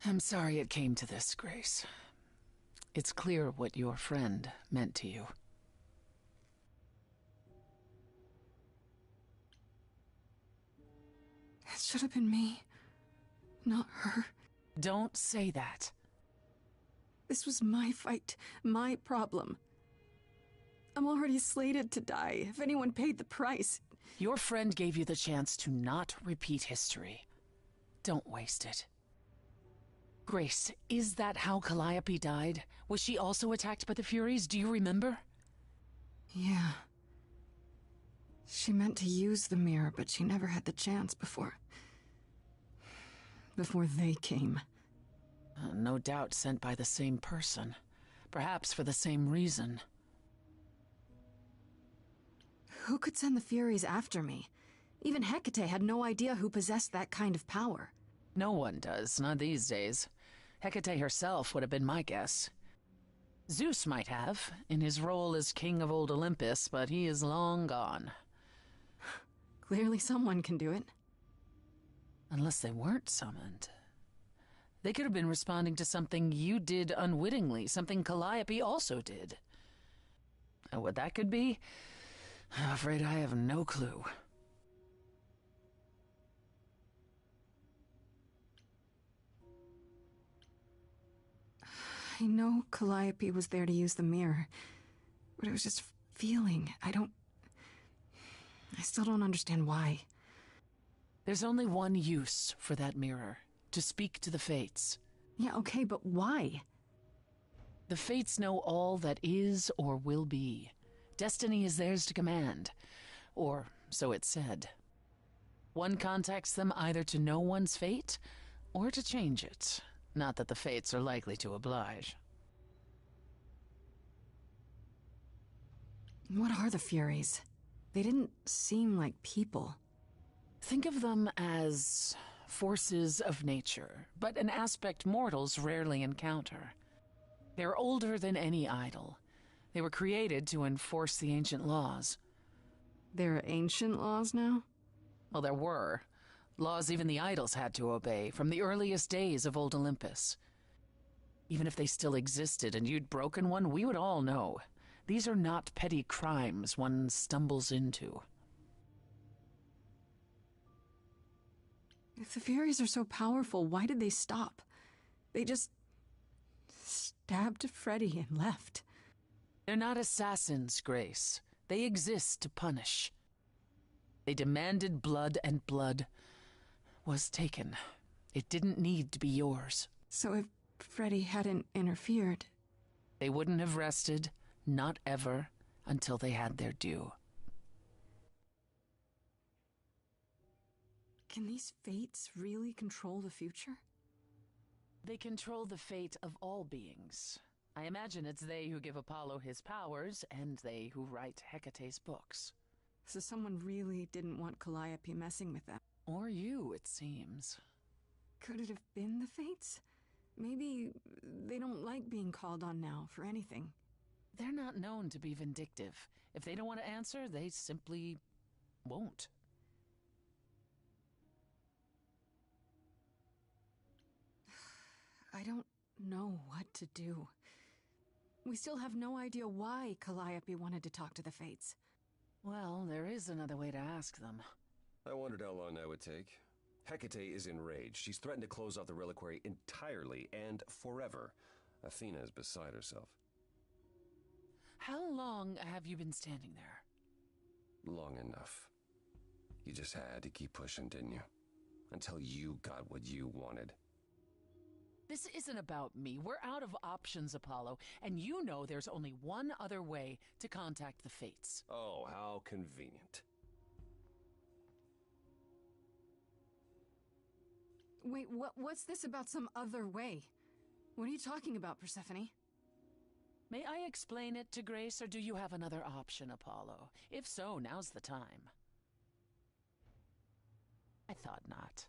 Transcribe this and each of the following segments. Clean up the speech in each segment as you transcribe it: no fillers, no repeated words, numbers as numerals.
I'm sorry it came to this, Grace. It's clear what your friend meant to you. It should have been me, not her. Don't say that. This was my fight, my problem. I'm already slated to die if anyone paid the price. Your friend gave you the chance to not repeat history. Don't waste it. Grace, is that how Calliope died? Was she also attacked by the Furies? Do you remember? Yeah. She meant to use the mirror, but she never had the chance before they came. No doubt sent by the same person. Perhaps for the same reason. Who could send the Furies after me? Even Hecate had no idea who possessed that kind of power. No one does, not these days. Hecate herself would have been my guess. Zeus might have, in his role as king of old Olympus, but he is long gone. Clearly someone can do it. Unless they weren't summoned. They could have been responding to something you did unwittingly, something Calliope also did. And what that could be? I'm afraid I have no clue. I know Calliope was there to use the mirror, but it was just feeling. I still don't understand why. There's only one use for that mirror, to speak to the Fates. Yeah, okay, but why? The Fates know all that is or will be. Destiny is theirs to command, or so it's said. One contacts them either to know one's fate, or to change it. Not that the Fates are likely to oblige. What are the Furies? They didn't seem like people. Think of them as forces of nature, but an aspect mortals rarely encounter. They're older than any idol. They were created to enforce the ancient laws. There are ancient laws now? Well, there were. Laws even the idols had to obey, from the earliest days of old Olympus. Even if they still existed and you'd broken one, we would all know. These are not petty crimes one stumbles into. If the Furies are so powerful, why did they stop? They just stabbed Freddy and left. They're not assassins, Grace. They exist to punish. They demanded blood, and blood was taken. It didn't need to be yours. So if Freddy hadn't interfered... They wouldn't have rested, not ever, until they had their due. Can these fates really control the future? They control the fate of all beings. I imagine it's they who give Apollo his powers, and they who write Hecate's books. So someone really didn't want Calliope messing with them. Or you, it seems. Could it have been the Fates? Maybe they don't like being called on now for anything. They're not known to be vindictive. If they don't want to answer, they simply won't. I don't know what to do. We still have no idea why Calliope wanted to talk to the Fates. Well, there is another way to ask them. I wondered how long that would take. Hecate is enraged. She's threatened to close off the reliquary entirely and forever. Athena is beside herself. How long have you been standing there? Long enough. You just had to keep pushing, didn't you? Until you got what you wanted. This isn't about me. We're out of options, Apollo, and you know there's only one other way to contact the Fates. Oh, how convenient. Wait, what's this about some other way? What are you talking about, Persephone? May I explain it to Grace, or do you have another option, Apollo? If so, now's the time. I thought not.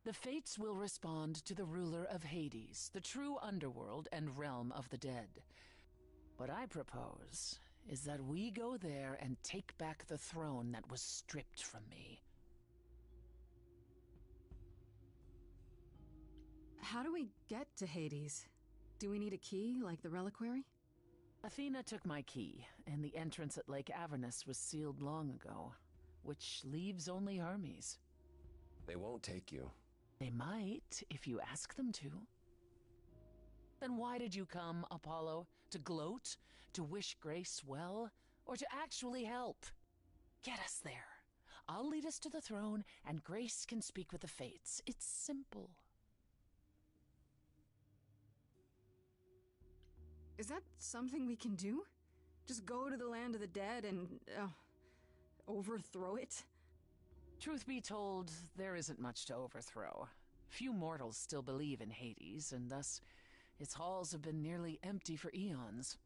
The Fates will respond to the ruler of Hades, the true underworld and realm of the dead. What I propose is that we go there and take back the throne that was stripped from me. How do we get to Hades? Do we need a key, like the reliquary? Athena took my key, and the entrance at Lake Avernus was sealed long ago, which leaves only Hermes. They won't take you. They might, if you ask them to. Then why did you come, Apollo? To gloat? To wish Grace well? Or to actually help? Get us there. I'll lead us to the throne, and Grace can speak with the Fates. It's simple. Is that something we can do? Just go to the land of the dead and, overthrow it? Truth be told, there isn't much to overthrow. Few mortals still believe in Hades, and thus its halls have been nearly empty for eons.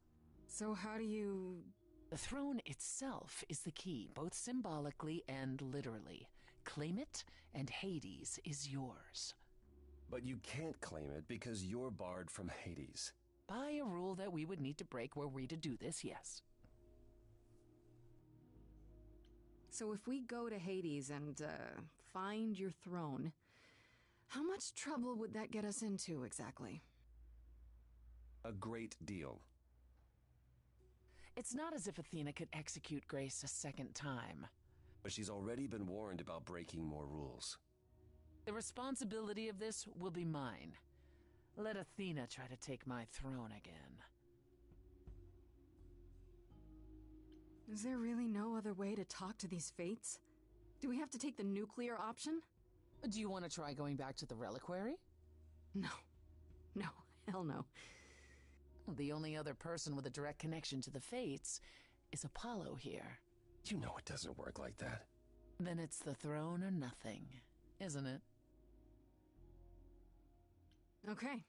So how do you... The throne itself is the key, both symbolically and literally. Claim it, and Hades is yours. But you can't claim it because you're barred from Hades. By a rule that we would need to break were we to do this, yes. So if we go to Hades and, find your throne, how much trouble would that get us into, exactly? A great deal. It's not as if Athena could execute Grace a second time. But she's already been warned about breaking more rules. The responsibility of this will be mine. Let Athena try to take my throne again. Is there really no other way to talk to these Fates? Do we have to take the nuclear option? Do you want to try going back to the reliquary? No. No, hell no. The only other person with a direct connection to the Fates is Apollo here. You know it doesn't work like that. Then it's the throne or nothing, isn't it? Okay.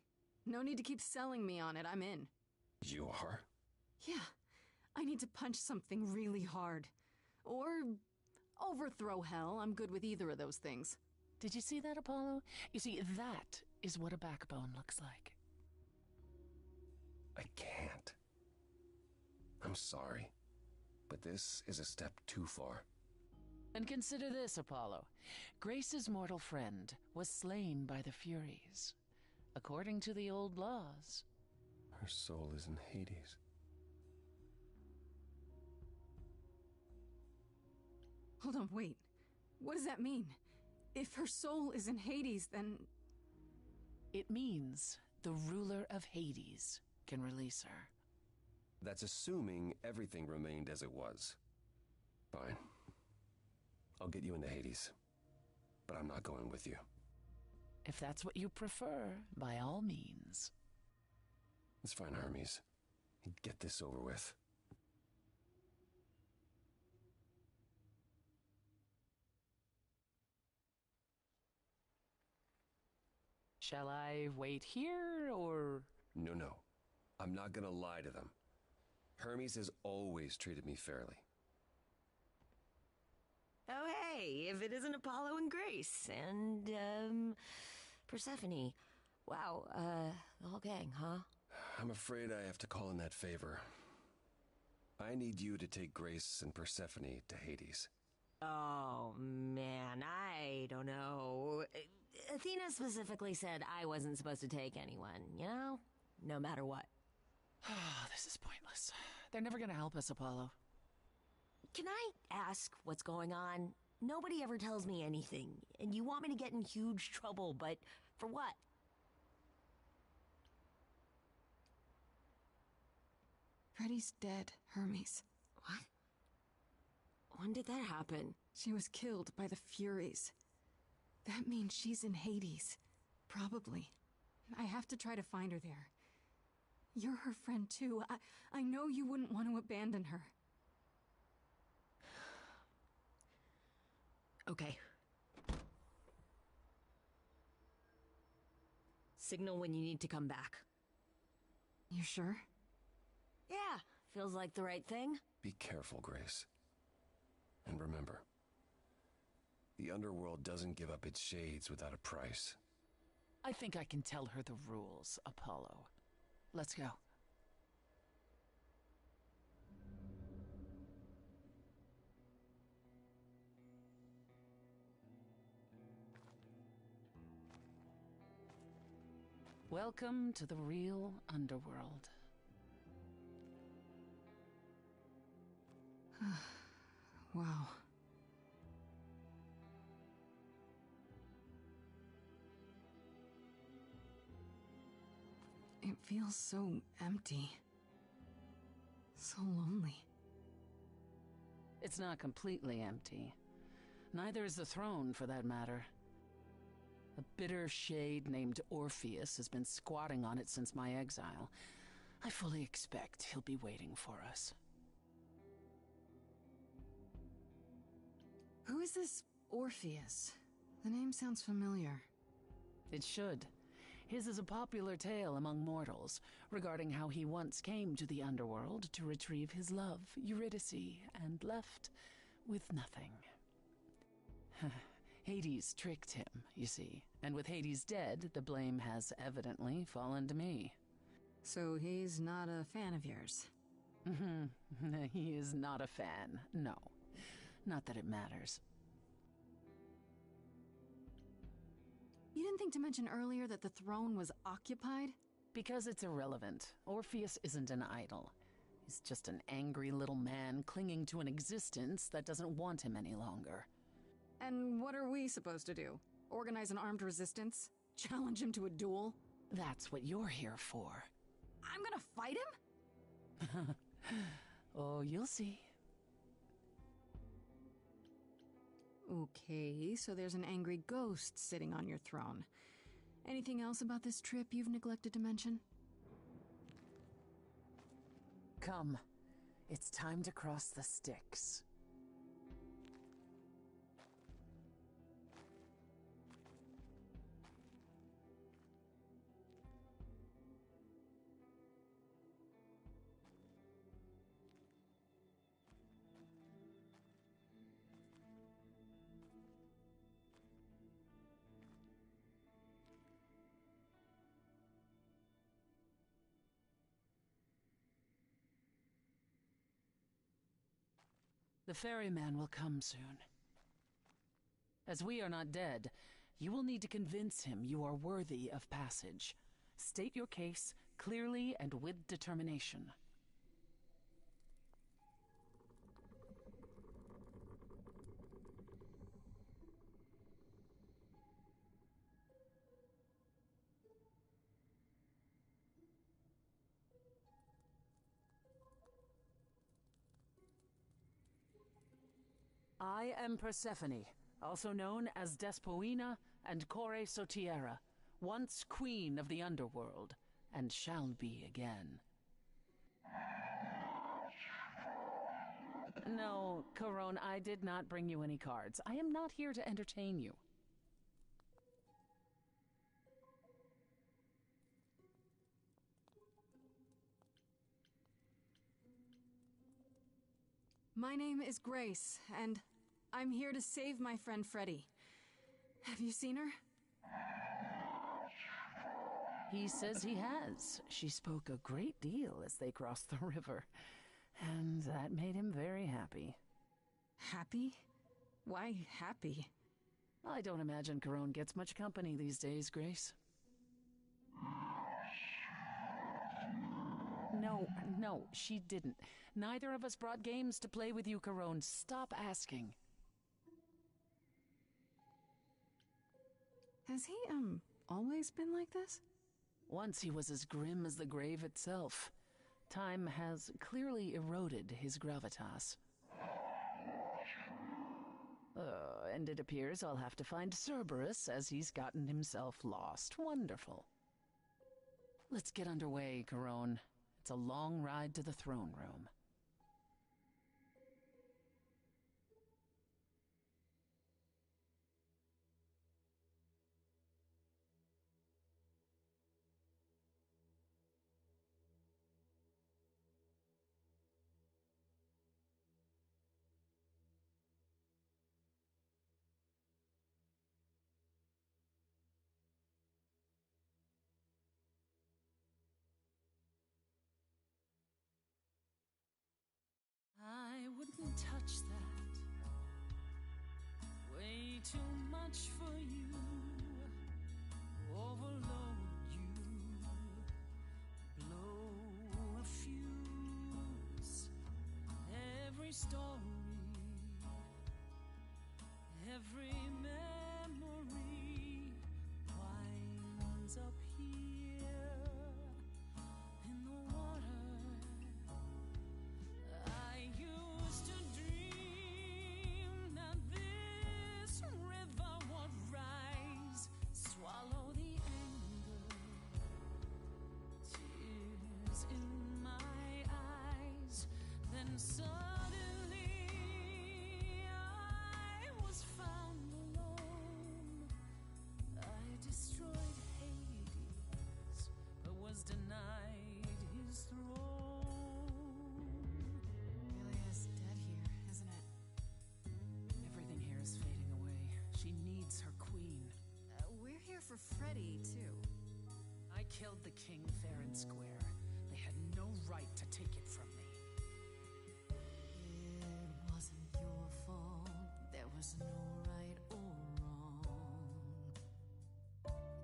No need to keep selling me on it, I'm in. You are? Yeah. I need to punch something really hard. Or overthrow hell. I'm good with either of those things. Did you see that, Apollo? You see, that is what a backbone looks like. I can't. I'm sorry, but this is a step too far. And consider this, Apollo. Grace's mortal friend was slain by the Furies, according to the old laws. Her soul is in Hades. Hold on, wait. What does that mean? If her soul is in Hades, then... It means the ruler of Hades can release her. That's assuming everything remained as it was. Fine. I'll get you into Hades. But I'm not going with you. If that's what you prefer, by all means. Let's find Hermes and get this over with. Shall I wait here, or... No. I'm not gonna lie to them. Hermes has always treated me fairly. Oh, hey, if it isn't Apollo and Grace, and, Persephone. Wow, the whole gang, huh? I'm afraid I have to call in that favor. I need you to take Grace and Persephone to Hades. Oh, man, I don't know. Athena specifically said I wasn't supposed to take anyone, you know? No matter what. This is pointless. They're never gonna help us, Apollo. Can I ask what's going on? Nobody ever tells me anything, and you want me to get in huge trouble, but for what? Freddy's dead, Hermes. What? When did that happen? She was killed by the Furies. That means she's in Hades. Probably. I have to try to find her there. You're her friend too. I know you wouldn't want to abandon her. Okay. Signal when you need to come back. You sure? Yeah, feels like the right thing. Be careful, Grace. And remember, the underworld doesn't give up its shades without a price. I think I can tell her the rules, Apollo. Let's go. Welcome to the real underworld. Wow. It feels so empty. So lonely. It's not completely empty. Neither is the throne, for that matter. A bitter shade named Orpheus has been squatting on it since my exile. I fully expect he'll be waiting for us. Who is this Orpheus? The name sounds familiar. It should. His is a popular tale among mortals regarding how he once came to the underworld to retrieve his love, Eurydice, and left with nothing. Hades tricked him, you see, and with Hades dead, the blame has evidently fallen to me. So he's not a fan of yours? He is not a fan, no. Not that it matters. You didn't think to mention earlier that the throne was occupied? Because it's irrelevant. Orpheus isn't an idol. He's just an angry little man clinging to an existence that doesn't want him any longer. And what are we supposed to do? Organize an armed resistance? Challenge him to a duel? That's what you're here for. I'm gonna fight him? Oh, you'll see. Okay, so there's an angry ghost sitting on your throne. Anything else about this trip you've neglected to mention? Come. It's time to cross the Styx. The ferryman will come soon. As we are not dead, you will need to convince him you are worthy of passage. State your case clearly and with determination. I am Persephone, also known as Despoina and Kore Sotiera, once queen of the underworld, and shall be again. No, Corone, I did not bring you any cards. I am not here to entertain you. My name is Grace, and I'm here to save my friend Freddie. Have you seen her? He says he has. She spoke a great deal as they crossed the river, and that made him very happy. Happy? Why happy? I don't imagine Corone gets much company these days, Grace. No, she didn't. Neither of us brought games to play with you, Corone. Stop asking. Has he, always been like this? Once he was as grim as the grave itself. Time has clearly eroded his gravitas. And it appears I'll have to find Cerberus as he's gotten himself lost. Wonderful. Let's get underway, Corone. It's a long ride to the throne room. I wouldn't touch that. Way too much for you. Overload you. ready, too. I killed the king fair and square. They had no right to take it from me. It wasn't your fault. There was no right or wrong.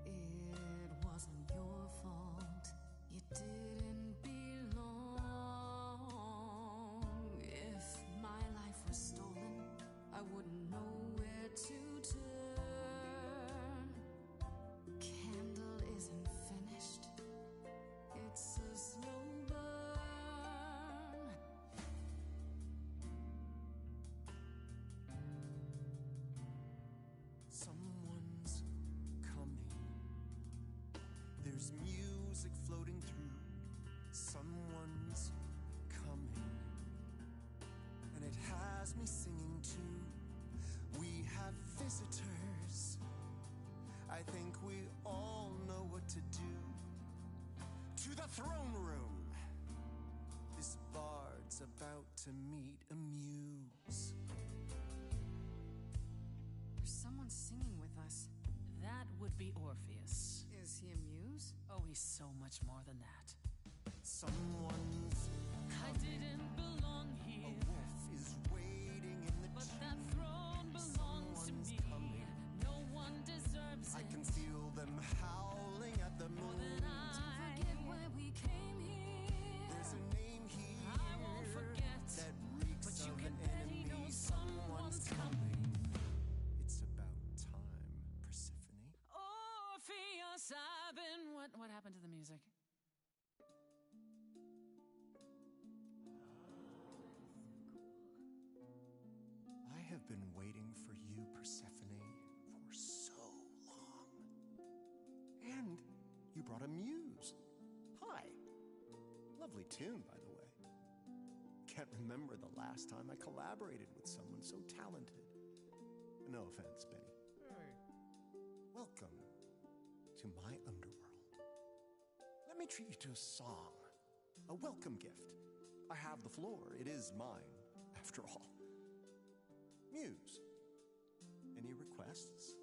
It wasn't your fault. You didn't belong. If my life was stolen, I wouldn't know where to turn. Candle isn't finished. It's a slow burn. Someone's coming. There's music floating through. Someone's coming. And it has me singing too. We have visitors. I think we all know what to do. To the throne room. This bard's about to meet a muse. There's someone singing with us. That would be Orpheus. Is he a muse? Oh, he's so much more than that. Someone's I didn't belong a here, wolf is waiting in the but tomb. that throne belongs to Someone's me. coming. No one deserves I it can feel them howling at the more moon. than Forget why we came here. There's a name here I won't forget, that reeks but you of can an bet he enemy. knows someone's coming. It's about time, Persephone. Orpheus, I've been... What happened to the music? I have been waiting for you, Persephone, for so long. And you brought a muse. Hi. Lovely tune, by the way. Can't remember the last time I collaborated with someone so talented. No offense, Benny. Welcome to my underworld. Let me treat you to a song, a welcome gift. I have the floor. It is mine, after all. Muse, any requests?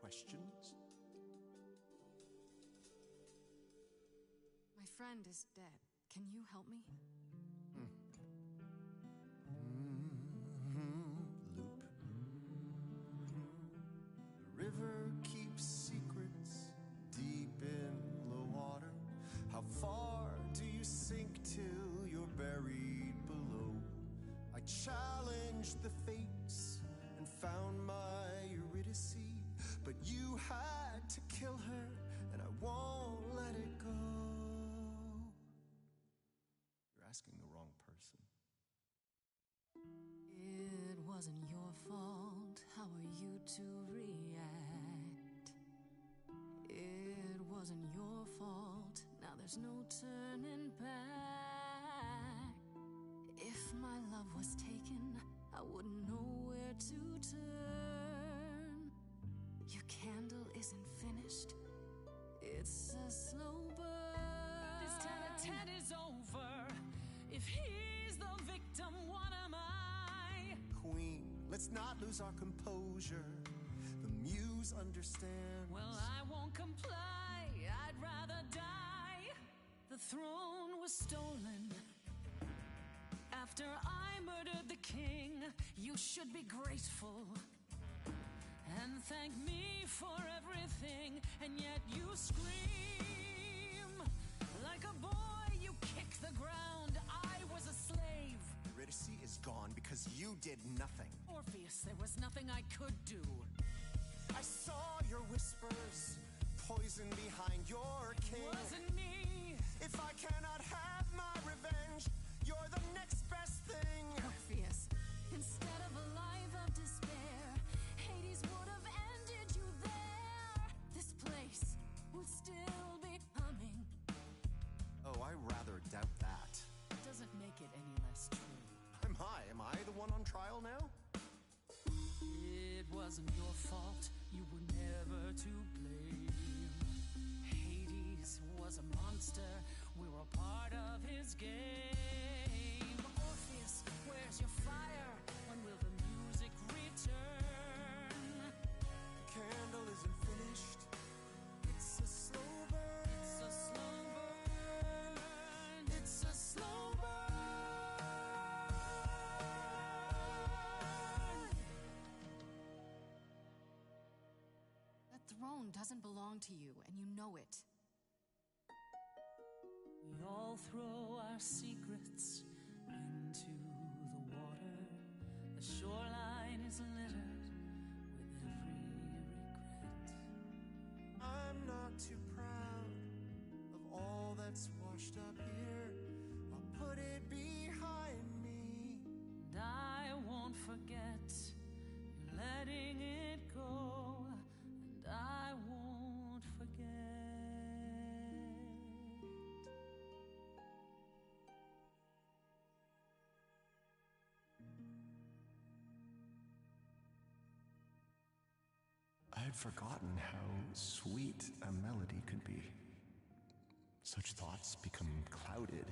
Questions? My friend is dead. Can you help me? Loop. The river keeps secrets deep in the water. How far do you sink till you're buried below? I challenged the fates and found my Eurydice, but you had to kill her, and I won't let it go. You're asking the wrong person. It wasn't your fault. How are you to react? It wasn't your fault. Now there's no turning back. If my love was taken, I wouldn't know where to turn. Your candle isn't finished. It's a slow burn. This tete-a-tete is over. If he's the victim, what am I? Queen, let's not lose our composure. The muse understands. Well, I won't comply. I'd rather die. The throne was stolen after I murdered the king. You should be grateful and thank me for everything. And yet you scream like a boy. You kick the ground. I was a slave. Eurydice is gone because you did nothing. Orpheus, there was nothing I could do. I saw your whispers, poison behind your king. Wasn't me. If I cannot have my revenge, you're the next best thing. Orpheus, instead of a life of despair, Hades would have ended you there. This place would still be humming. Oh, I rather doubt that. Doesn't make it any less true. Am I the one on trial now? It wasn't your fault. You were never to blame. Hades was a monster. We were a part of his game. Orpheus, where's your fire? When will the music return? The candle isn't finished. belong to you, and you know it. We all throw our secrets into the water. The shoreline is littered with every regret. I'm not too proud of all that's washed up here. I'll put it behind me. And I won't forget you're letting it go. And I won't forget. I had forgotten how sweet a melody could be. Such thoughts become clouded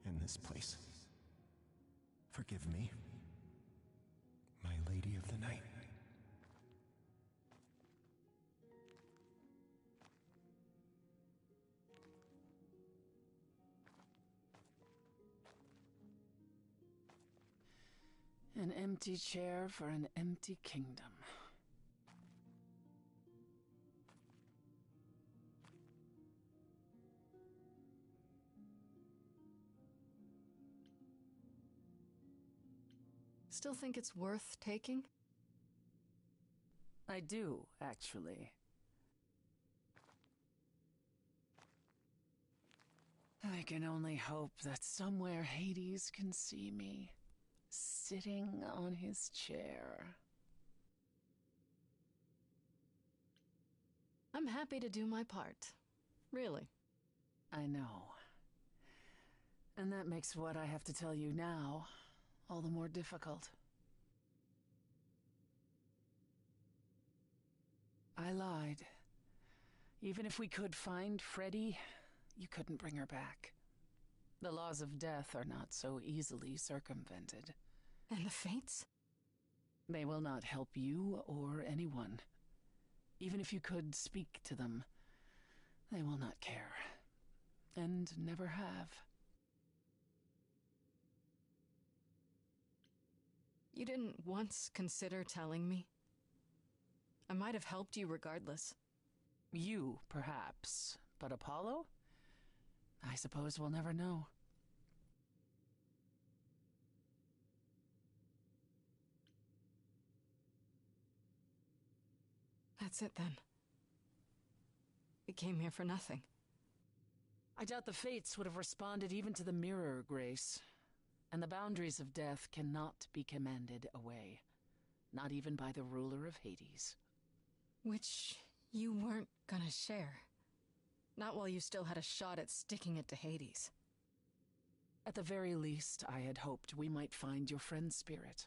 in this place. Forgive me, my lady of the night. An empty chair for an empty kingdom. Still think it's worth taking? I do, actually. I can only hope that somewhere Hades can see me, sitting on his chair. I'm happy to do my part. Really. I know. And that makes what I have to tell you now all the more difficult. I lied. Even if we could find Freddy, you couldn't bring her back. The laws of death are not so easily circumvented. And the Fates? They will not help you or anyone. Even if you could speak to them, they will not care. And never have. You didn't once consider telling me? I might have helped you regardless. You, perhaps. But Apollo? I suppose we'll never know. That's it then. We came here for nothing. I doubt the Fates would have responded even to the mirror, Grace. And the boundaries of death cannot be commanded away. Not even by the ruler of Hades. Which you weren't gonna share. Not while you still had a shot at sticking it to Hades. At the very least, I had hoped we might find your friend's spirit.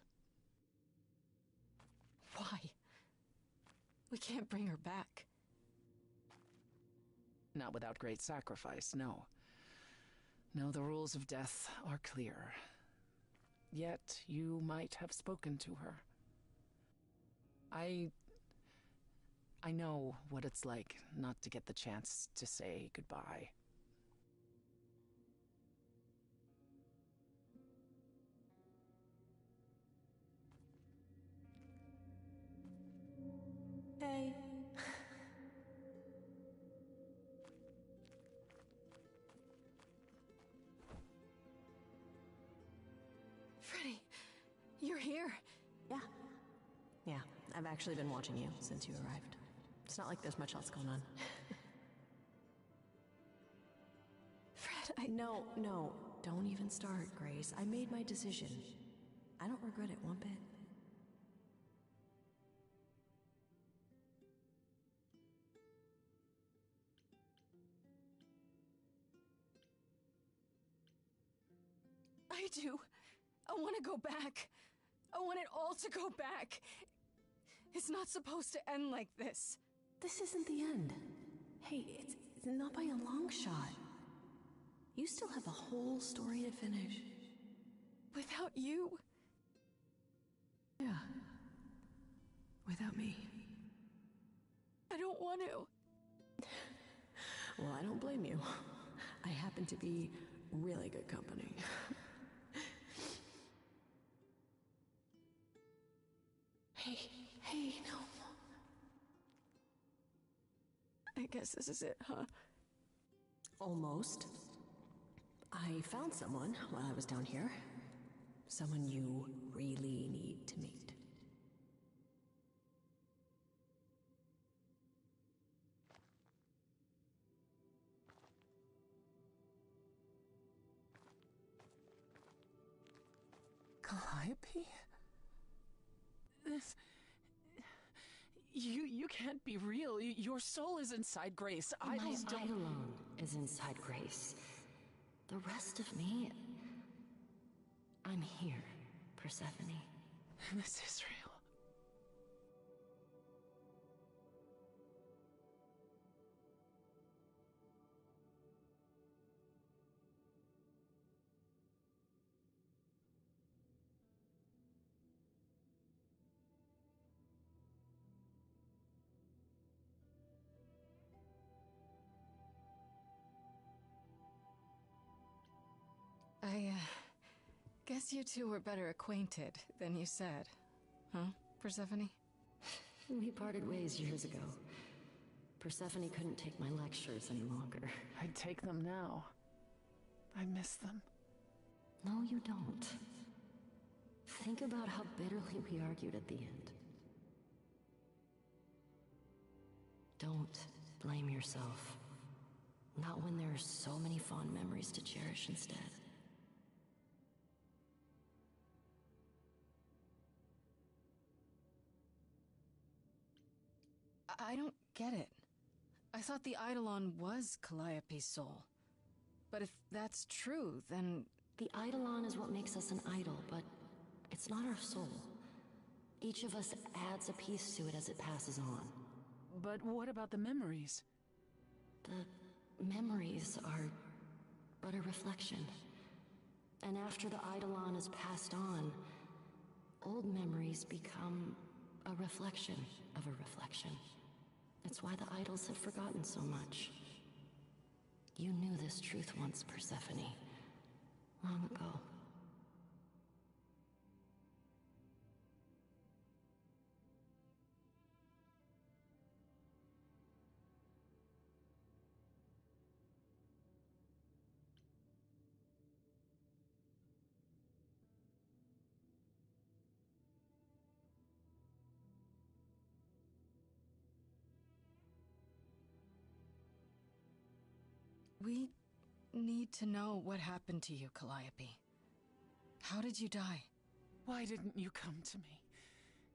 Why? We can't bring her back. Not without great sacrifice, no. No, the rules of death are clear. Yet you might have spoken to her. I know what it's like not to get the chance to say goodbye. Hey. Freddy, you're here. Yeah, I've actually been watching you since you arrived. It's not like there's much else going on. Fred, No, don't even start, Grace. I made my decision. I don't regret it one bit. I do. I want to go back. I want it all to go back. It's not supposed to end like this. This isn't the end. Hey, it's not by a long shot. You still have a whole story to finish. Without you? Yeah. Without me. I don't want to. Well, I don't blame you. I happen to be really good company. Hey, no. guess this is it, huh? Almost. I found someone while I was down here. Someone you really need to meet. Calliope? This... You can't be real. Your soul is inside Grace. My Idols don't... Eidolon is inside Grace. The rest of me... I'm here, Persephone. This is real. I guess you two were better acquainted than you said. Huh, Persephone? We parted ways years ago. Persephone couldn't take my lectures any longer. I'd take them now. I miss them. No, you don't. Think about how bitterly we argued at the end. Don't blame yourself. Not when there are so many fond memories to cherish instead. I don't get it. I thought the Eidolon was Calliope's soul. But if that's true, then... The Eidolon is what makes us an idol, but it's not our soul. Each of us adds a piece to it as it passes on. But what about the memories? The memories are but a reflection. And after the Eidolon is passed on, old memories become a reflection of a reflection. It's why the idols have forgotten so much. You knew this truth once, Persephone. Long ago. We need to know what happened to you, Calliope. How did you die? Why didn't you come to me?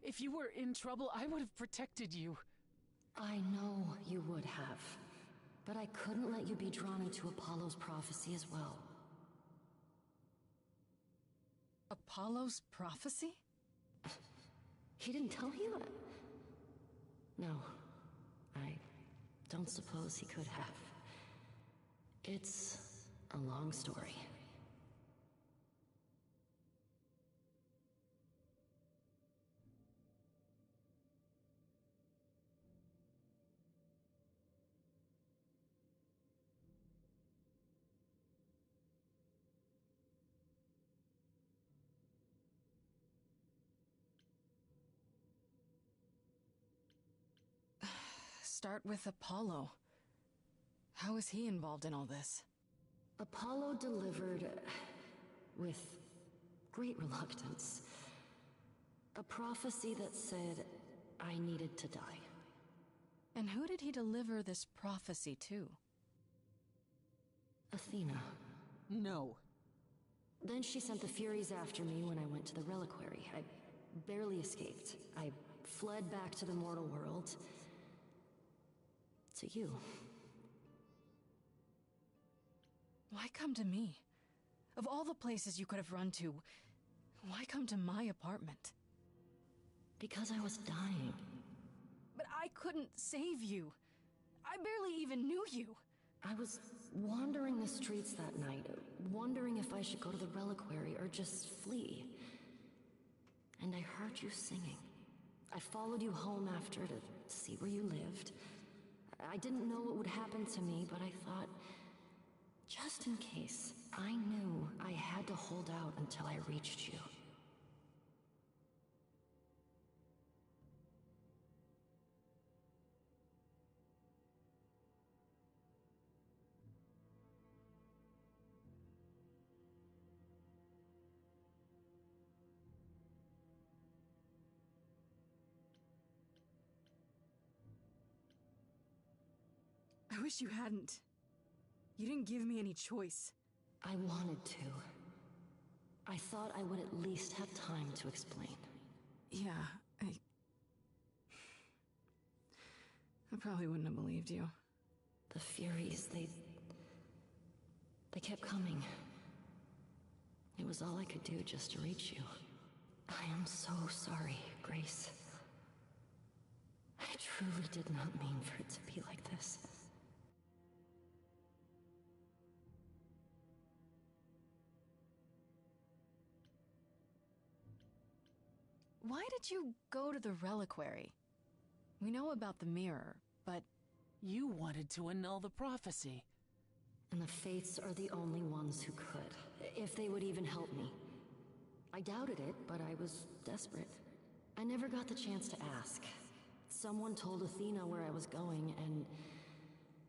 If you were in trouble, I would have protected you. I know you would have. But I couldn't let you be drawn into Apollo's prophecy as well. Apollo's prophecy? He didn't tell you? No. I don't suppose he could have. It's a long story. Start with Apollo. How is he involved in all this? Apollo delivered, with great reluctance, a prophecy that said I needed to die. And who did he deliver this prophecy to? Athena. No. Then she sent the Furies after me when I went to the reliquary. I barely escaped. I fled back to the mortal world. To you. Why come to me? Of all the places you could have run to, why come to my apartment? Because I was dying. But I couldn't save you. I barely even knew you. I was wandering the streets that night, wondering if I should go to the reliquary or just flee. And I heard you singing. I followed you home after to see where you lived. I didn't know what would happen to me, but I thought, just in case, I knew I had to hold out until I reached you. I wish you hadn't. You didn't give me any choice. I wanted to. I thought I would at least have time to explain. Yeah, I probably wouldn't have believed you. The Furies, they kept coming. It was all I could do just to reach you. I am so sorry, Grace. I truly did not mean for it to be like this. Why did you go to the reliquary? We know about the mirror, but... You wanted to annul the prophecy. And the Fates are the only ones who could, if they would even help me. I doubted it, but I was desperate. I never got the chance to ask. Someone told Athena where I was going, and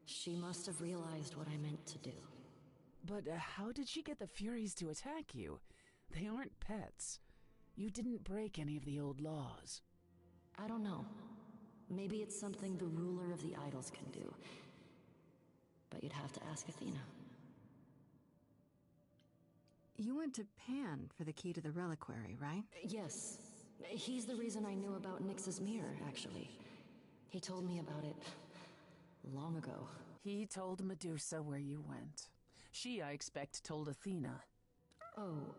she must have realized what I meant to do. But how did she get the Furies to attack you? They aren't pets. You didn't break any of the old laws. I don't know. Maybe it's something the ruler of the idols can do. But you'd have to ask Athena. You went to Pan for the key to the reliquary, right? Yes. He's the reason I knew about Nyx's mirror, actually. He told me about it long ago. He told Medusa where you went. She, I expect, told Athena. Oh.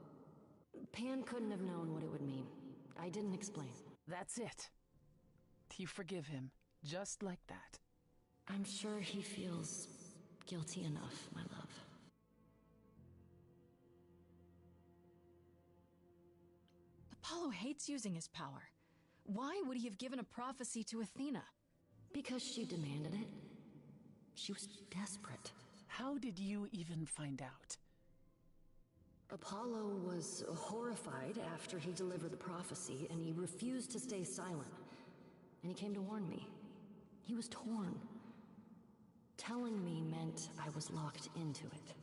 Pan couldn't have known what it would mean. I didn't explain. That's it. You forgive him, just like that. I'm sure he feels guilty enough, my love. Apollo hates using his power. Why would he have given a prophecy to Athena? Because she demanded it. She was desperate. How did you even find out? Apollo was horrified after he delivered the prophecy, and he refused to stay silent. And he came to warn me. He was torn. Telling me meant I was locked into it.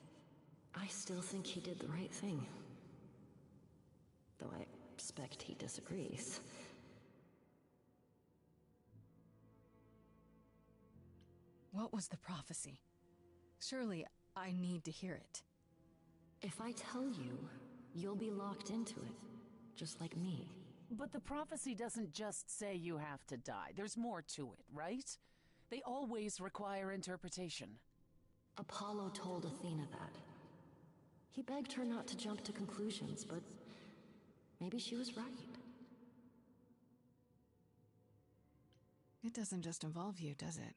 I still think he did the right thing. Though I expect he disagrees. What was the prophecy? Surely I need to hear it. If I tell you, you'll be locked into it, just like me. But the prophecy doesn't just say you have to die. There's more to it, right? They always require interpretation. Apollo told Athena that. He begged her not to jump to conclusions, but maybe she was right. It doesn't just involve you, does it?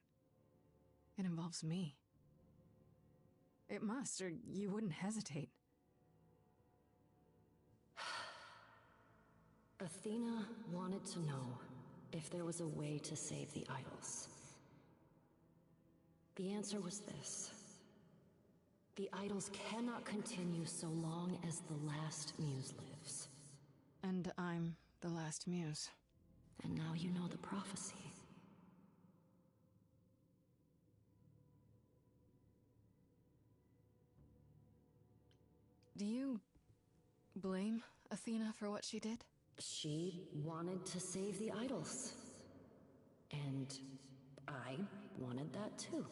It involves me. It must, or you wouldn't hesitate. Athena wanted to know if there was a way to save the idols. The answer was this. The idols cannot continue so long as the last muse lives. And I'm the last muse. And now you know the prophecy. Do you blame Athena for what she did? She wanted to save the idols. And I wanted that too.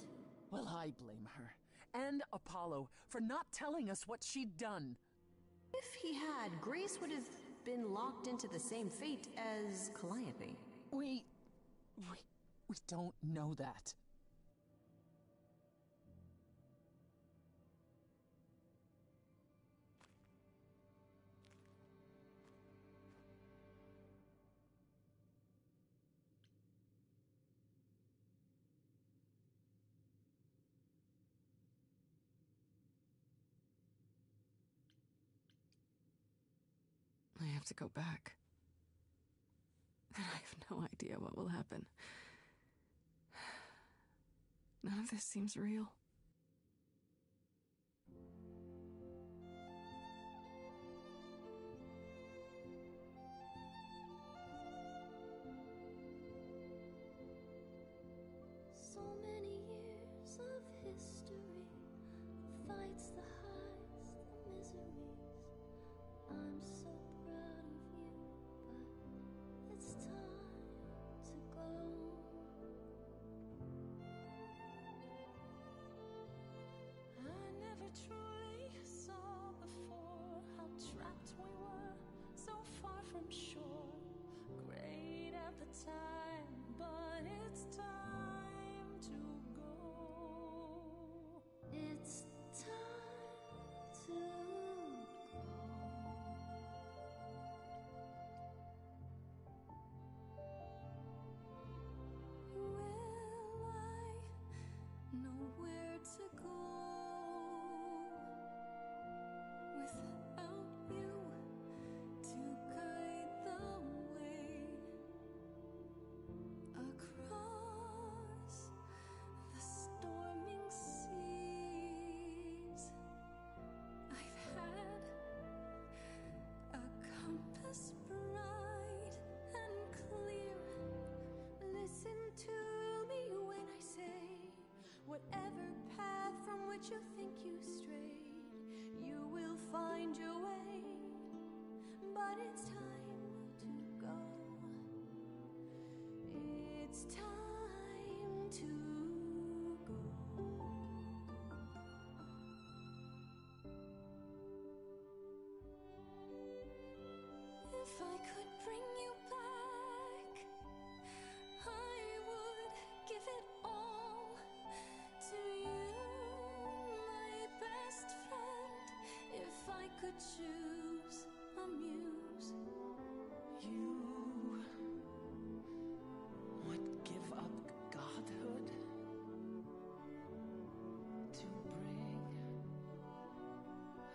Well, I blame her. And Apollo for not telling us what she'd done. If he had, Grace would have been locked into the same fate as Calliope. We don't know that. I have to go back. And I have no idea what will happen. None of this seems real. So many years of history, the fights, the highs, the miseries. I'm so proud of you, but it's time to go. time, but it's time to go. It's time to go. Will I know where to go without you to guide the way across the storming seas? I've had a compass bright and clear. Listen to me when I say, whatever path from which you think you strayed, you will find your way. But it's time to go. It's time to go. If I could bring you back, I would give it all to you, my best friend. If I could choose a muse, You would give up godhood to bring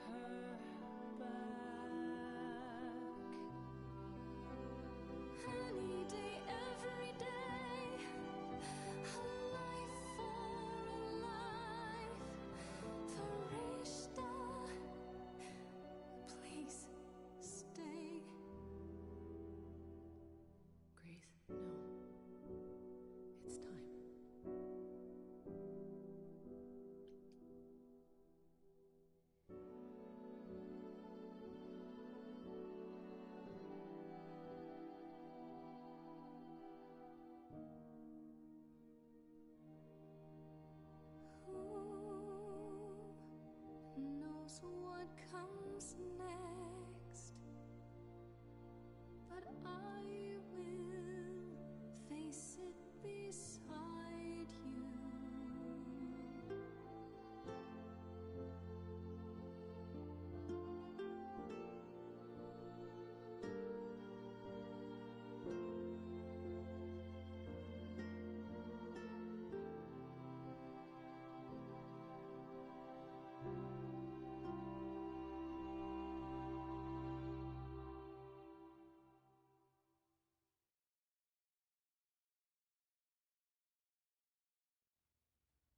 her back. any day, every day, a life for a life, Farishta, please stay. Grace, no. It's time. Who knows what comes next? But I will face it beside you.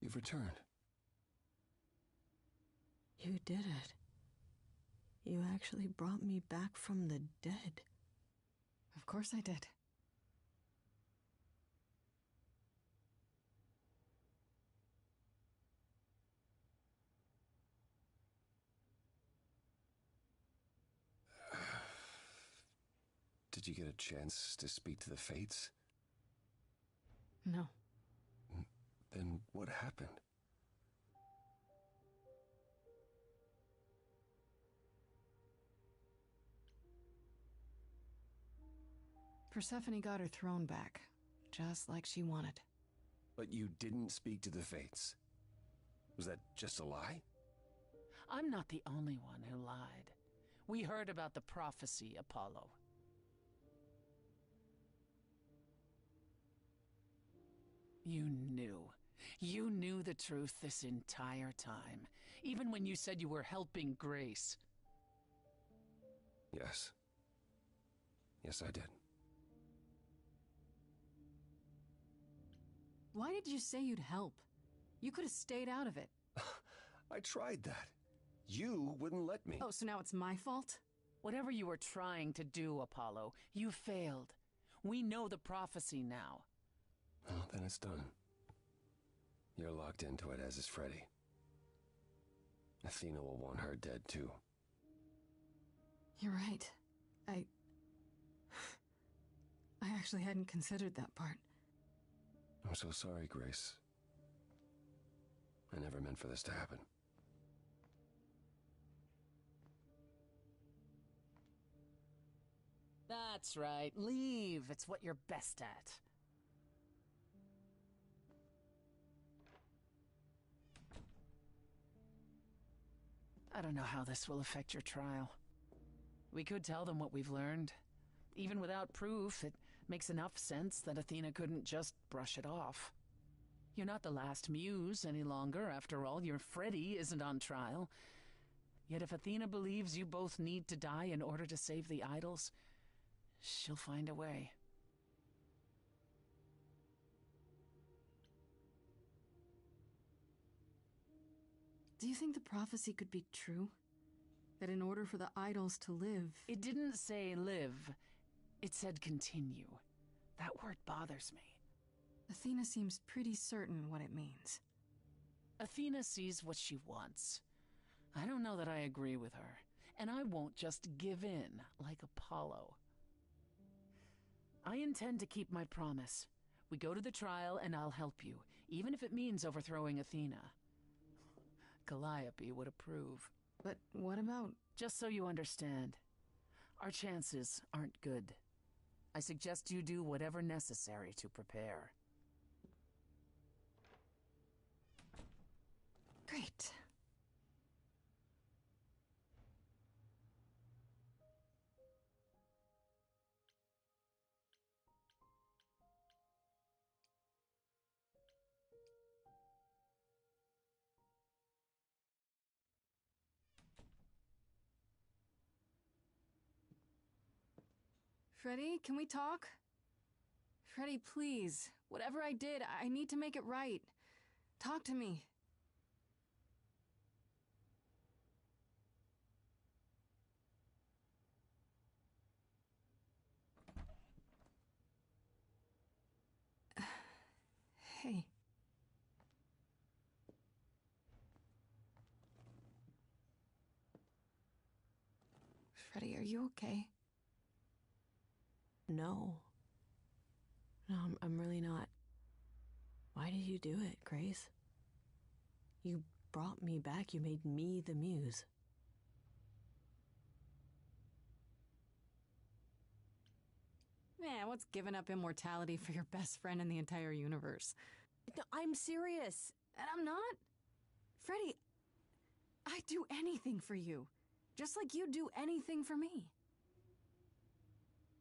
You've returned. You did it. You actually brought me back from the dead. Of course I did. Did you get a chance to speak to the Fates? No. Then what happened? Persephone got her throne back, just like she wanted. But you didn't speak to the Fates. Was that just a lie? I'm not the only one who lied. We heard about the prophecy, Apollo. You knew. You knew the truth this entire time, even when you said you were helping Grace. Yes. Yes, I did. Why did you say you'd help? You could have stayed out of it. I tried that. You wouldn't let me. Oh, so now it's my fault? Whatever you were trying to do, Apollo, you failed. We know the prophecy now. Well, then it's done. You're locked into it, as is Freddy. Athena will want her dead, too. You're right. I actually hadn't considered that part. I'm so sorry, Grace. I never meant for this to happen. Ah, That's right. Leave. It's what you're best at. I don't know how this will affect your trial. We could tell them what we've learned. Even without proof, it makes enough sense that Athena couldn't just brush it off. You're not the last muse any longer. After all, your Freddy isn't on trial. Yet if Athena believes you both need to die in order to save the idols, she'll find a way. Do you think the prophecy could be true? That in order for the idols to live... It didn't say live. It said continue. That word bothers me. Athena seems pretty certain what it means. Athena sees what she wants. I don't know that I agree with her, and I won't just give in like Apollo. I intend to keep my promise. We go to the trial and I'll help you, even if it means overthrowing Athena. Calliope would approve. But what about... Just so you understand, our chances aren't good. I suggest you do whatever necessary to prepare. Great. Freddy, can we talk? Freddy, please. Whatever I did, I need to make it right. Talk to me. Hey. Freddy, are you okay? No. No, I'm really not. Why did you do it, Grace? You brought me back. You made me the muse. Man, what's giving up immortality for your best friend in the entire universe? No, I'm serious. And I'm not. Freddy, I'd do anything for you. Just like you'd do anything for me.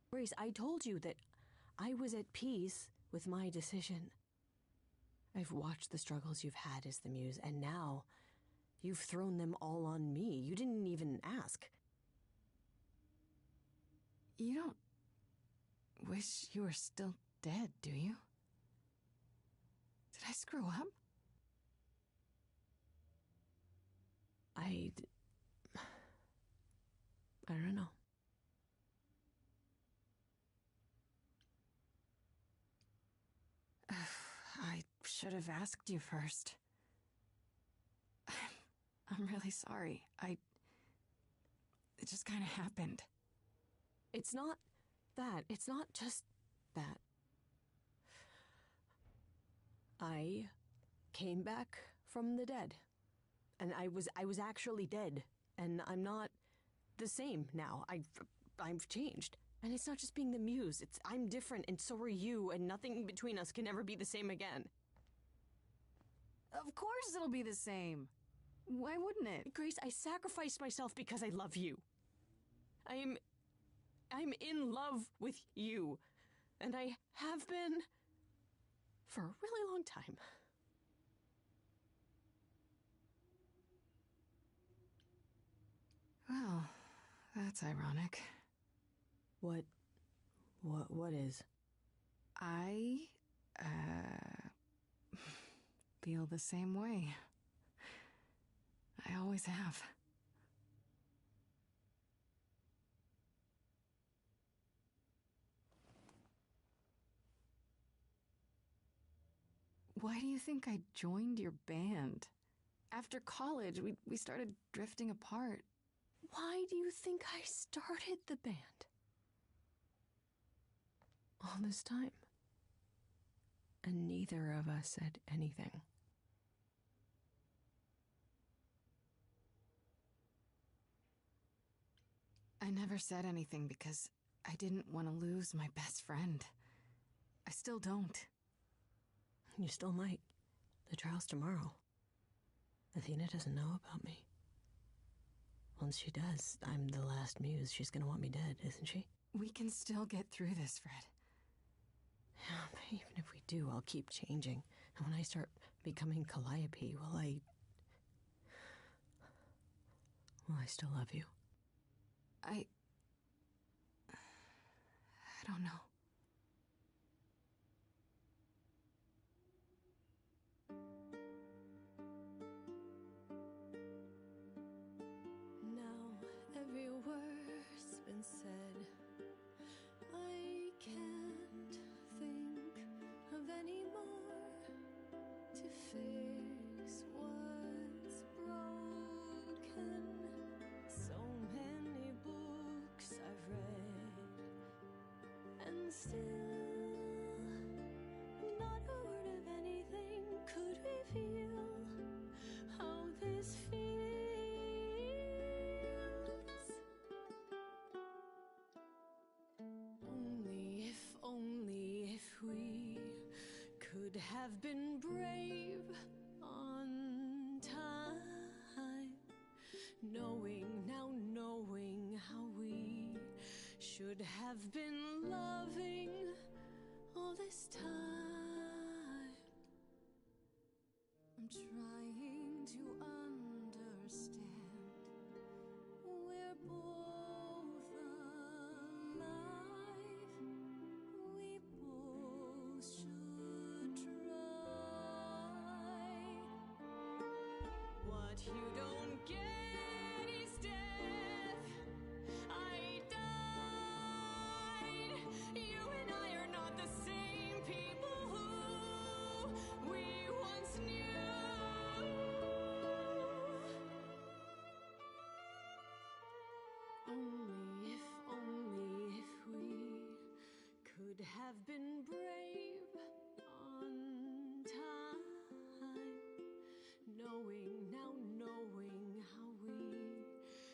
Grace, I told you that I was at peace with my decision. I've watched the struggles you've had as the muse, and now you've thrown them all on me. You didn't even ask. You don't wish you were still dead, do you? Did I screw up? I don't know. I should have asked you first. I'm really sorry. It just kind of happened. It's not that. It's not just that. I came back from the dead. And I was actually dead. And I'm not the same now. I've changed. And it's not just being the muse. I'm different, and so are you, and nothing between us can ever be the same again. Of course it'll be the same. Why wouldn't it? Grace, I sacrificed myself because I love you. I'm in love with you. And I have been for a really long time. Well, that's ironic. What is? I, feel the same way. I always have. Why do you think I joined your band? After college, we started drifting apart. Why do you think I started the band? All this time. And neither of us said anything. I never said anything because I didn't want to lose my best friend. I still don't. You still might. The trial's tomorrow. Athena doesn't know about me. Once she does, I'm the last muse. She's gonna want me dead, isn't she? We can still get through this, Fred. Yeah, but even if we do, I'll keep changing. And when I start becoming Calliope, will I still love you? I don't know. Now every word's been said. I can't think of any more to fix what's broken. So many books I've read, and still not a word of anything could reveal how this feels. Only if we could have been brave on time, knowing how we should have been loving all this time. I'm trying to understand. We're both alive. We both should try. What you don't get is death. I died. You and I are not the same people who we once knew. Only if we could have been brave on time, knowing how we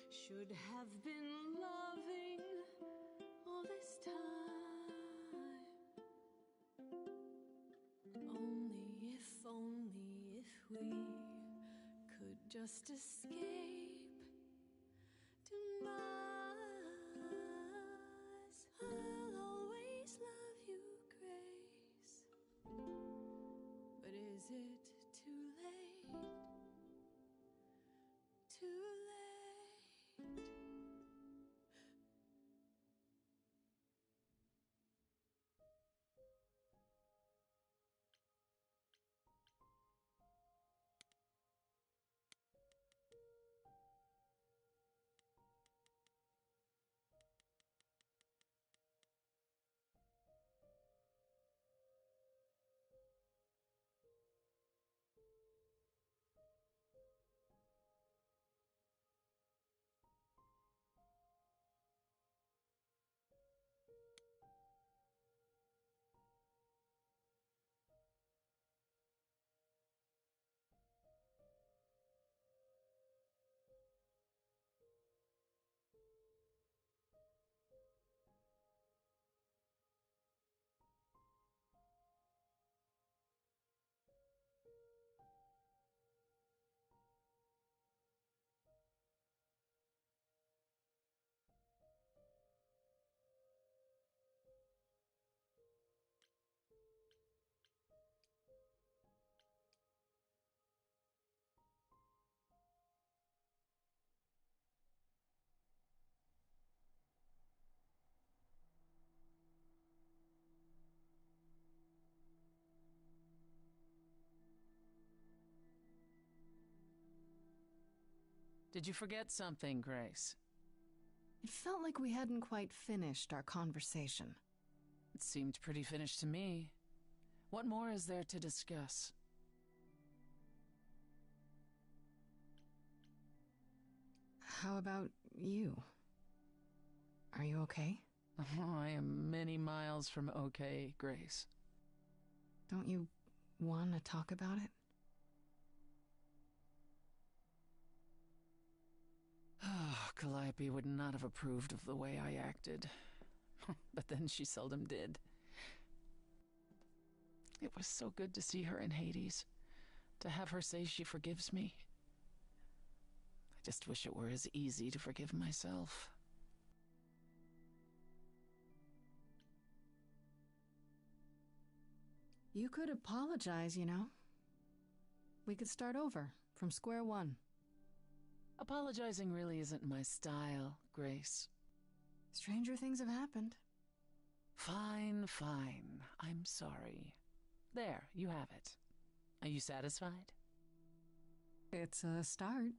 should have been loving all this time. Only if we could just escape demise. I'll always love you, Grace. But is it too late? Too late? Did you forget something, Grace? It felt like we hadn't quite finished our conversation. It seemed pretty finished to me. What more is there to discuss? How about you? Are you okay? Oh, I am many miles from okay, Grace. Don't you want to talk about it? Calliope would not have approved of the way I acted. But then she seldom did. It was so good to see her in Hades, to have her say she forgives me. I just wish it were as easy to forgive myself. You could apologize, you know. We could start over, from square one. Apologizing really isn't my style, Grace. Stranger things have happened. Fine, fine. I'm sorry. There, you have it. Are you satisfied? It's a start.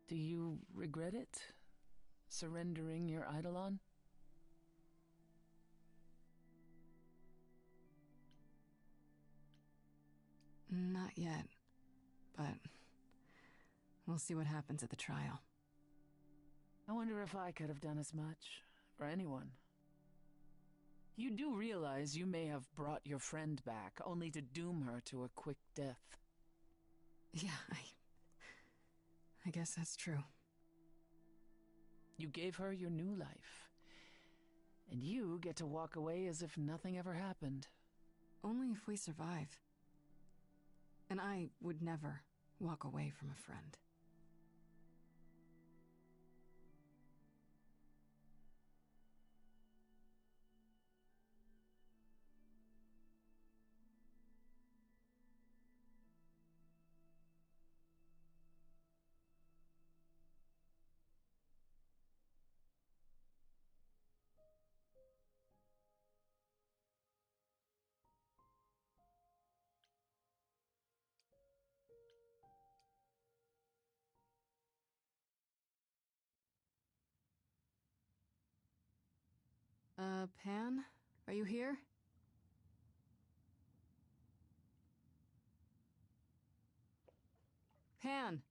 Do you regret it? Surrendering your Eidolon? Not yet, but we'll see what happens at the trial. I wonder if I could have done as much for anyone. You do realize you may have brought your friend back, only to doom her to a quick death. Yeah, I guess that's true. You gave her your new life, and you get to walk away as if nothing ever happened. Only if we survive. And I would never walk away from a friend. Pan? Are you here? Pan!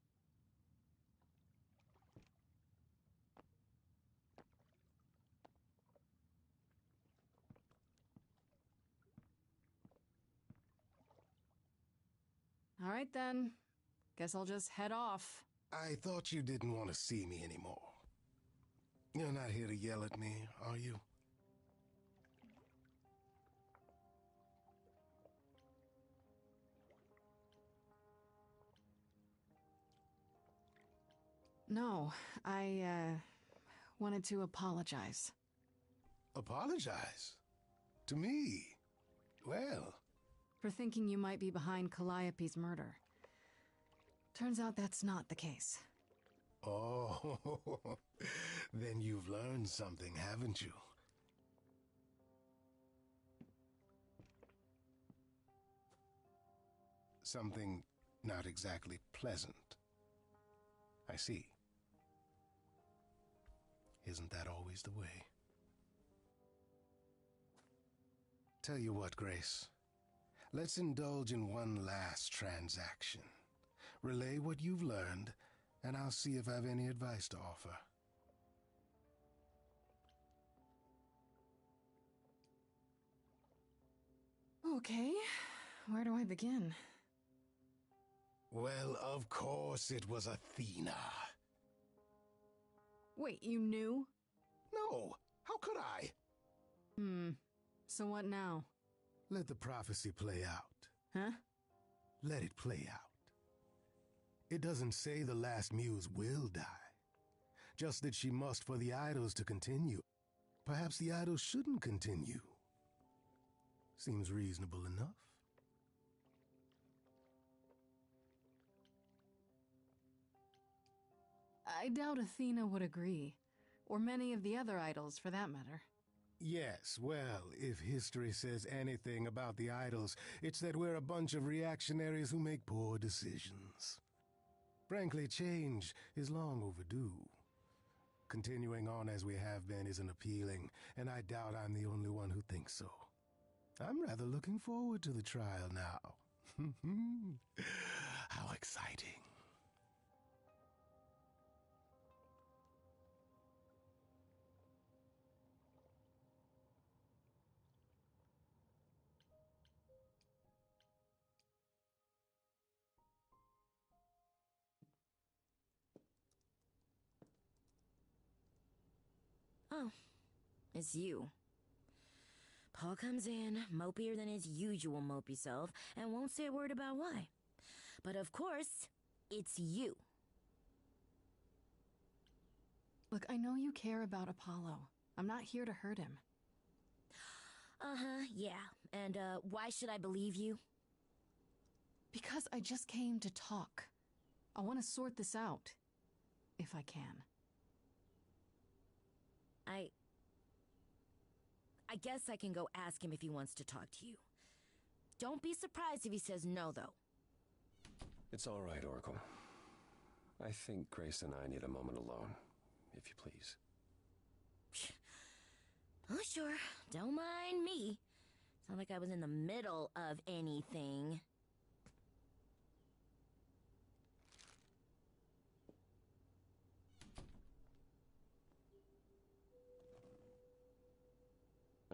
All right then. Guess I'll just head off. I thought you didn't want to see me anymore. You're not here to yell at me, are you? No, I, wanted to apologize. Apologize? To me? Well... For thinking you might be behind Calliope's murder. Turns out that's not the case. Oh, then you've learned something, haven't you? Something not exactly pleasant. I see. Isn't that always the way? Tell you what, Grace. Let's indulge in one last transaction. Relay what you've learned, and I'll see if I have any advice to offer. Okay, where do I begin? Well, of course it was Athena. Wait, you knew? No, how could I? So what now? Let the prophecy play out. Huh? Let it play out. It doesn't say the last muse will die. Just that she must for the idols to continue. Perhaps the idols shouldn't continue. Seems reasonable enough. I doubt Athena would agree. Or many of the other idols, for that matter. Yes, well, if history says anything about the idols, it's that we're a bunch of reactionaries who make poor decisions. Frankly, change is long overdue. Continuing on as we have been isn't appealing, and I doubt I'm the only one who thinks so. I'm rather looking forward to the trial now. How exciting. Oh, it's you. Paul comes in, mopier than his usual mopey self, and won't say a word about why. But of course, it's you. Look, I know you care about Apollo. I'm not here to hurt him. Uh-huh, yeah. And, why should I believe you? Because I just came to talk. I want to sort this out. If I can. I guess I can go ask him if he wants to talk to you. Don't be surprised if he says no, though. It's all right, Oracle. I think Grace and I need a moment alone, if you please. Oh, sure. Don't mind me. It's not like I was in the middle of anything.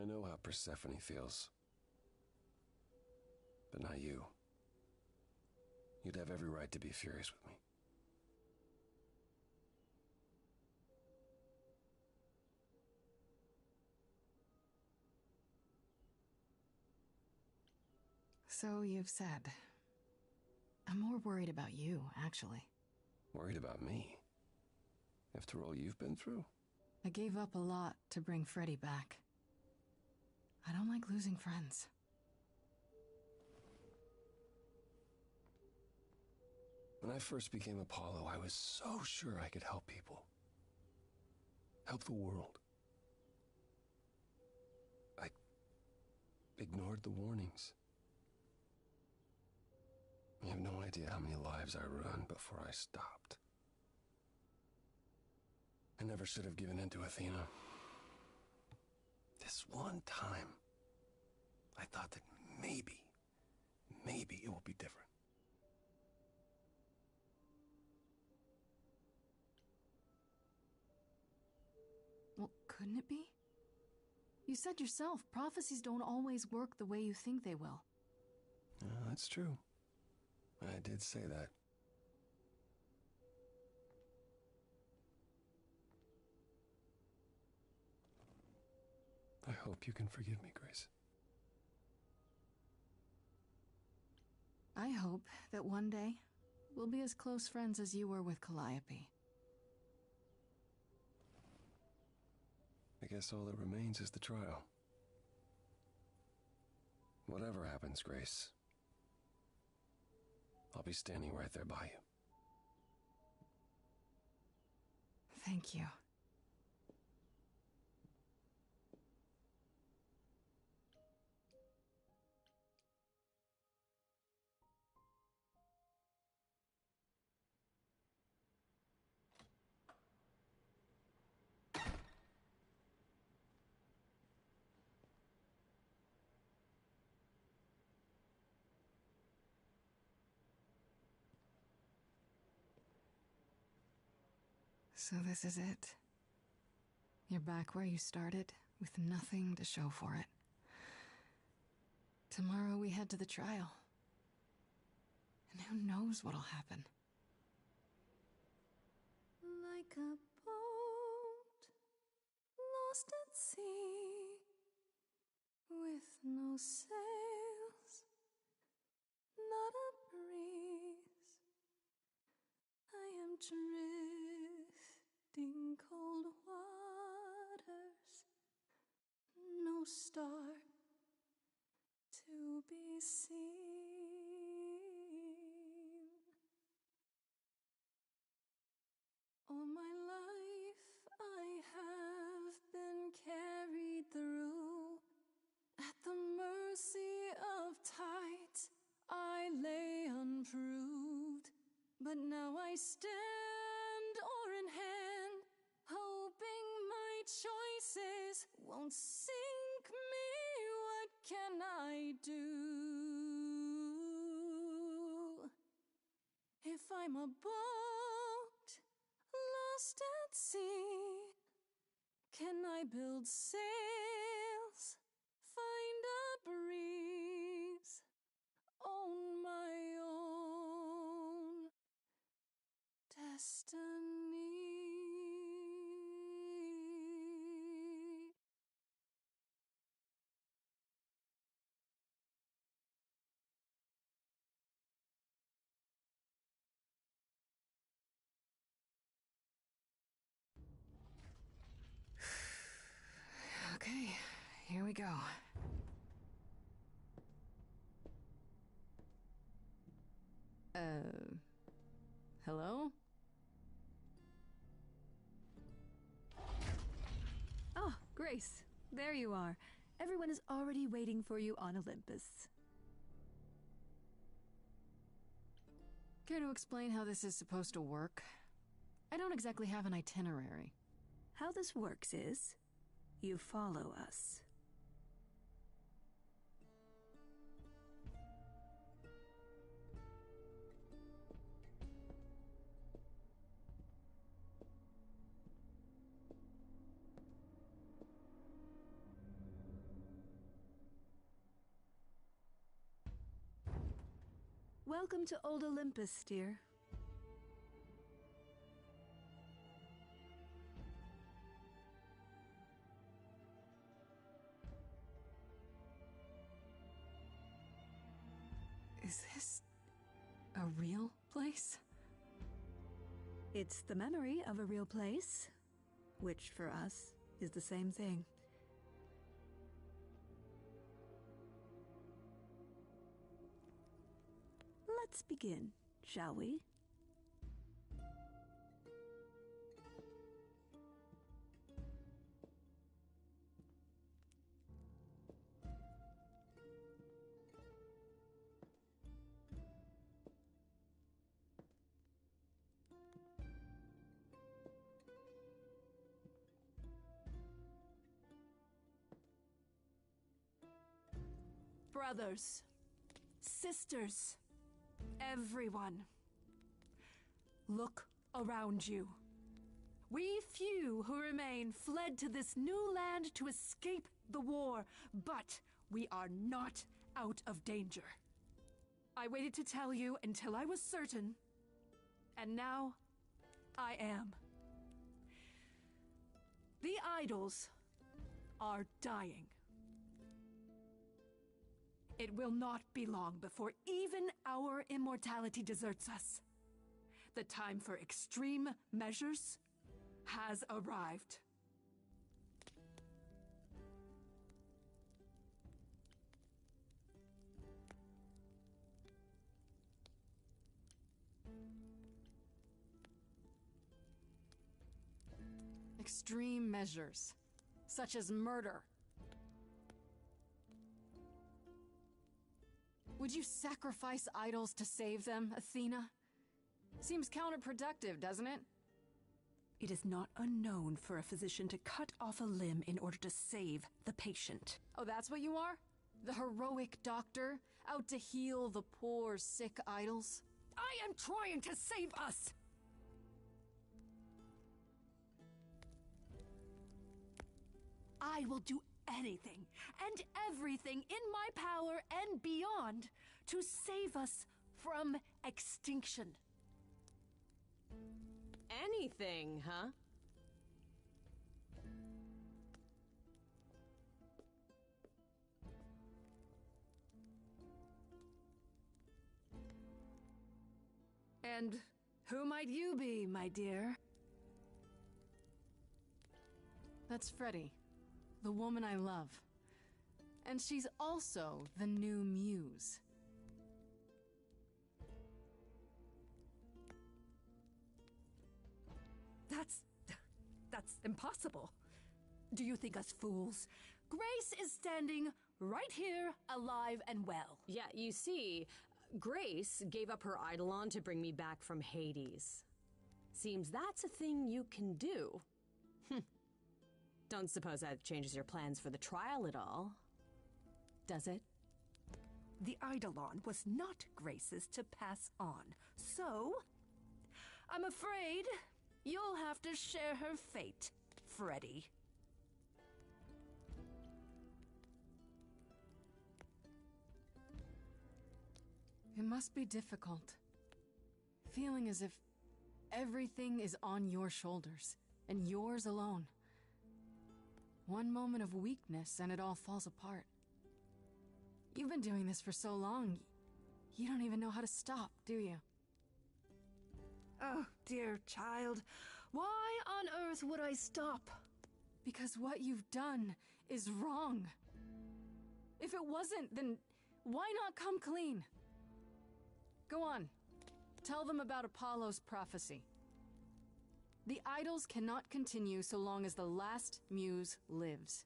I know how Persephone feels. But not you. You'd have every right to be furious with me. So you've said. I'm more worried about you, actually. Worried about me? After all you've been through? I gave up a lot to bring Freddy back. I don't like losing friends. When I first became Apollo, I was so sure I could help people. Help the world. I ignored the warnings. You have no idea how many lives I ruined before I stopped. I never should have given in to Athena. This one time, I thought that maybe it will be different. Well, couldn't it be? You said yourself, prophecies don't always work the way you think they will. That's true. I did say that. I hope you can forgive me, Grace. I hope that one day, we'll be as close friends as you were with Calliope. I guess all that remains is the trial. Whatever happens, Grace, I'll be standing right there by you. Thank you. So this is it. You're back where you started, with nothing to show for it. Tomorrow we head to the trial. And who knows what'll happen. Like a boat lost at sea, with no sails, not a breeze. I am drifting cold waters, no star to be seen. All my life I have been carried through. At the mercy of tides I lay unproved. But now I stand oar in hand, hoping my choices won't sink me. What can I do? If I'm a boat lost at sea, can I build sails, find a breeze, own my own destiny? we go. Hello? Oh, Grace, there you are. Everyone is already waiting for you on Olympus. Care to explain how this is supposed to work? I don't exactly have an itinerary. How this works is, you follow us. Welcome to Old Olympus, dear. Is this a real place? It's the memory of a real place, which for us is the same thing. Let's begin, shall we? Brothers, sisters, everyone, look around you. We few who remain fled to this new land to escape the war, but we are not out of danger. I waited to tell you until I was certain, and now I am. The idols are dying. It will not be long before even our immortality deserts us. The time for extreme measures has arrived. Extreme measures, such as murder. Would you sacrifice idols to save them, Athena? Seems counterproductive, doesn't it? It is not unknown for a physician to cut off a limb in order to save the patient. Oh, that's what you are? The heroic doctor, out to heal the poor, sick idols? I am trying to save us! I will do anything and everything in my power and beyond to save us from extinction. Anything, huh? And who might you be, my dear? That's Freddie, the woman I love. And she's also the new muse. That's impossible. Do you think us fools? Grace is standing right here, alive and well. Yeah, you see, Grace gave up her eidolon to bring me back from Hades. Seems that's a thing you can do. Don't suppose that changes your plans for the trial at all, does it? The eidolon was not Grace's to pass on, so I'm afraid you'll have to share her fate, Freddie. It must be difficult. Feeling as if everything is on your shoulders, and yours alone. One moment of weakness and it all falls apart. You've been doing this for so long, you don't even know how to stop, do you? Oh, dear child, why on earth would I stop? Because what you've done is wrong. If it wasn't, then why not come clean? Go on. Tell them about Apollo's prophecy. The idols cannot continue so long as the last muse lives.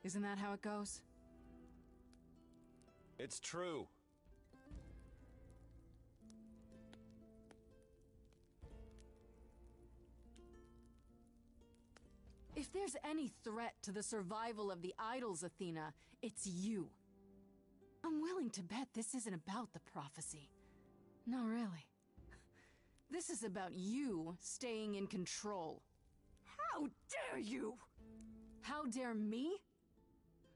Isn't that how it goes? It's true. If there's any threat to the survival of the idols, Athena, it's you. I'm willing to bet this isn't about the prophecy. No, really. This is about you staying in control. How dare you! How dare me?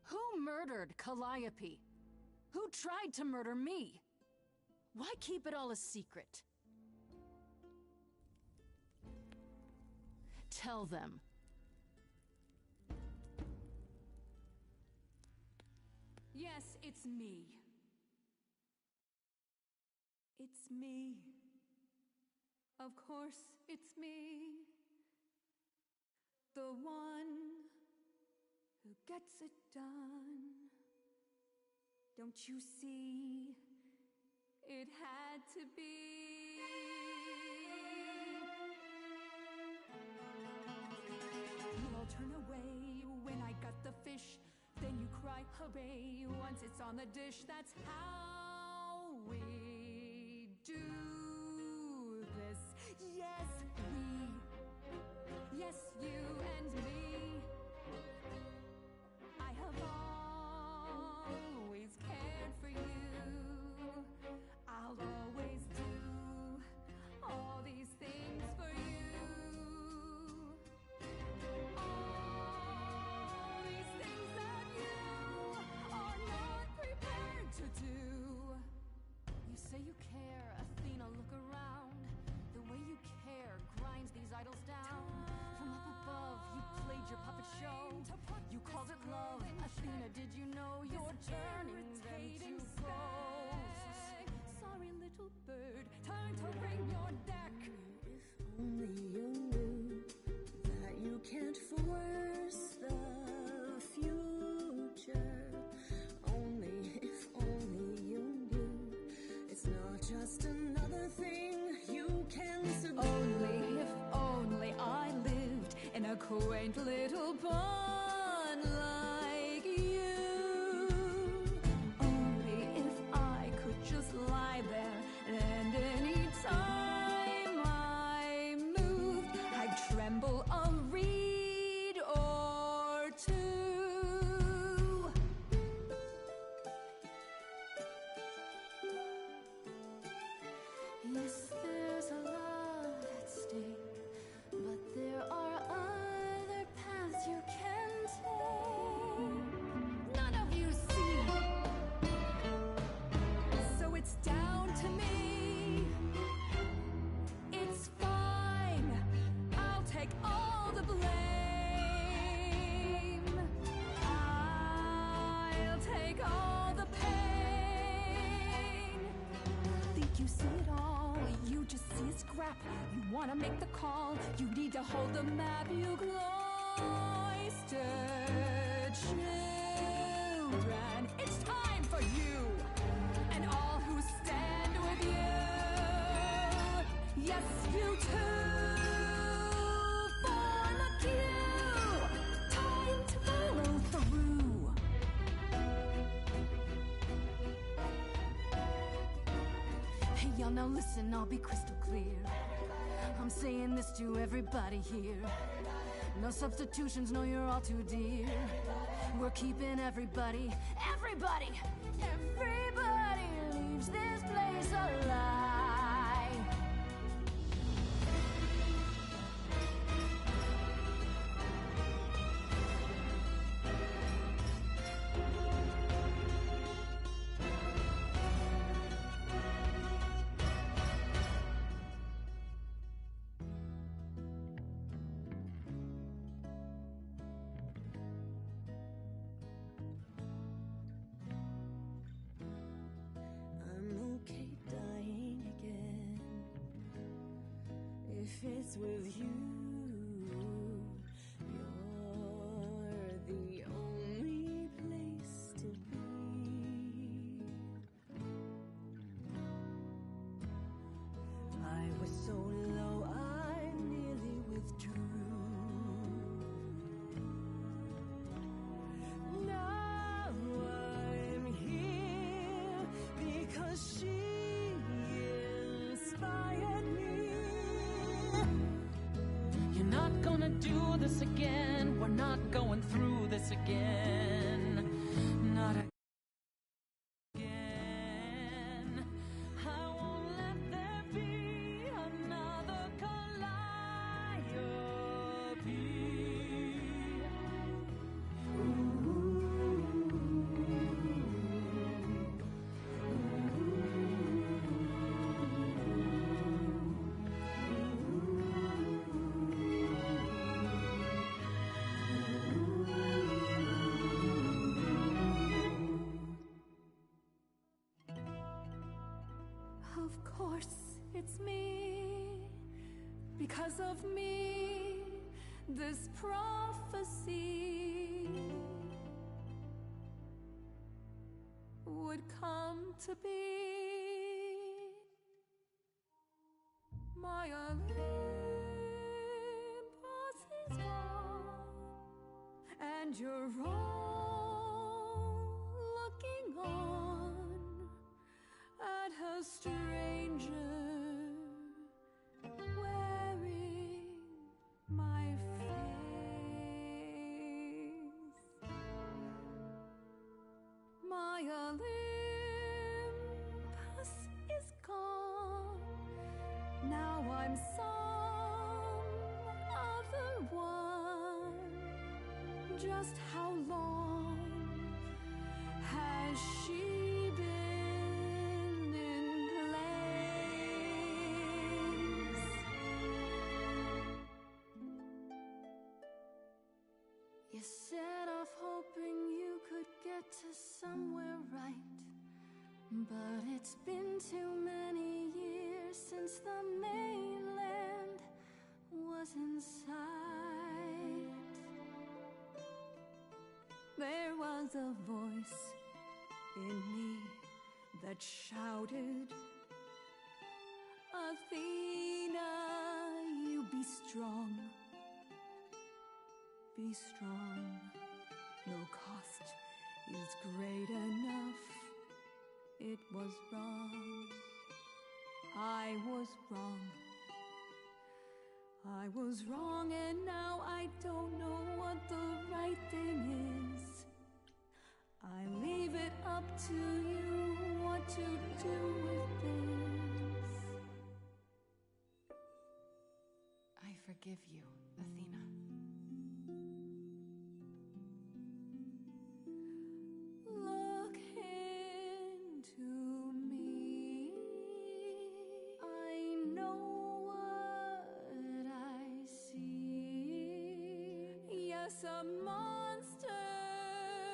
Who murdered Calliope? Who tried to murder me? Why keep it all a secret? Tell them. Yes, it's me. It's me. Of course, it's me. The one who gets it done. Don't you see? It had to be. You all turn away when I got the fish. Then you cry, obey, once it's on the dish. That's how we do this. Yes, we. Yes, you and me. I have always cared for you. I'll always do all these things for you. All these things that you are not prepared to do. You say you care, Athena, look around. The way you care grinds these idols down. From up above, you played your puppet show. You called it love. Athena, did you know you're turning them to ghosts? Sorry, little bird, time to bring your deck. If only you knew that you can't force the future. If only you knew it's not just another thing you can subdue. If only I lived in a quaint little pond like you. Only if I could just lie there, and any time I moved, I'd tremble a reed or two. Yes, there's a lot at stake, but there are other paths you can take. None of you see. So it's down to me. It's fine. I'll take all the blame. I'll take all the pain. Think you see it all? You just see a scrap. You wanna make the call. You need to hold the map. You cloistered children. It's time for you and all who stand with you. Yes, you too. Form a queue. Time to follow through. Hey, y'all, now listen, I'll be crystal clear. I'm saying this to everybody here. No substitutions, no, you're all too dear. We're keeping everybody leaves this place alive. I'm okay dying again if it's with you. You're the only place to be. quietly. You're not gonna do this again. We're not going through this again. Not again. I won't let there be another Calliope. Of course, it's me. Because of me, this prophecy would come to be. My Olympus is gone, and you're all looking on at a stranger wearing my face. My Olympus is gone. Now I'm some other one. Just how long has she been in place? You set off hoping you could get to somewhere right, but it's been too many years since the mainland was in sight. There was a voice in me that shouted, Athena, you be strong. Be strong. No cost is great enough. It was wrong. I was wrong. I was wrong, and now I don't know what the right thing is. I leave it up to you what to do with this. I forgive you, Athena. Look into me. I know what I see. Yes, a monster.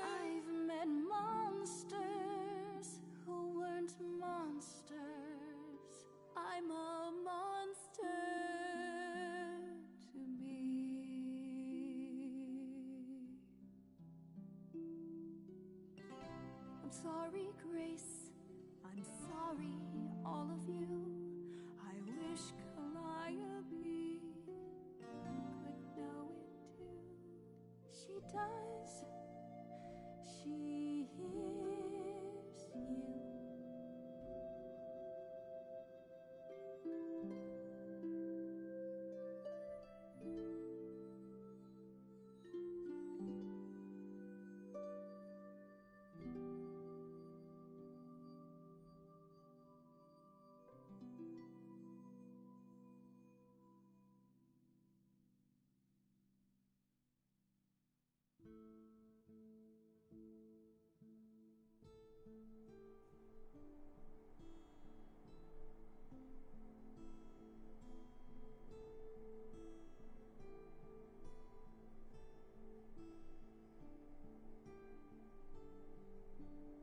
I've met monsters who weren't monsters. I'm a monster to me. I'm sorry, Grace. I'm sorry, all of you. I wish Calliope could know it too. She does. She hears you.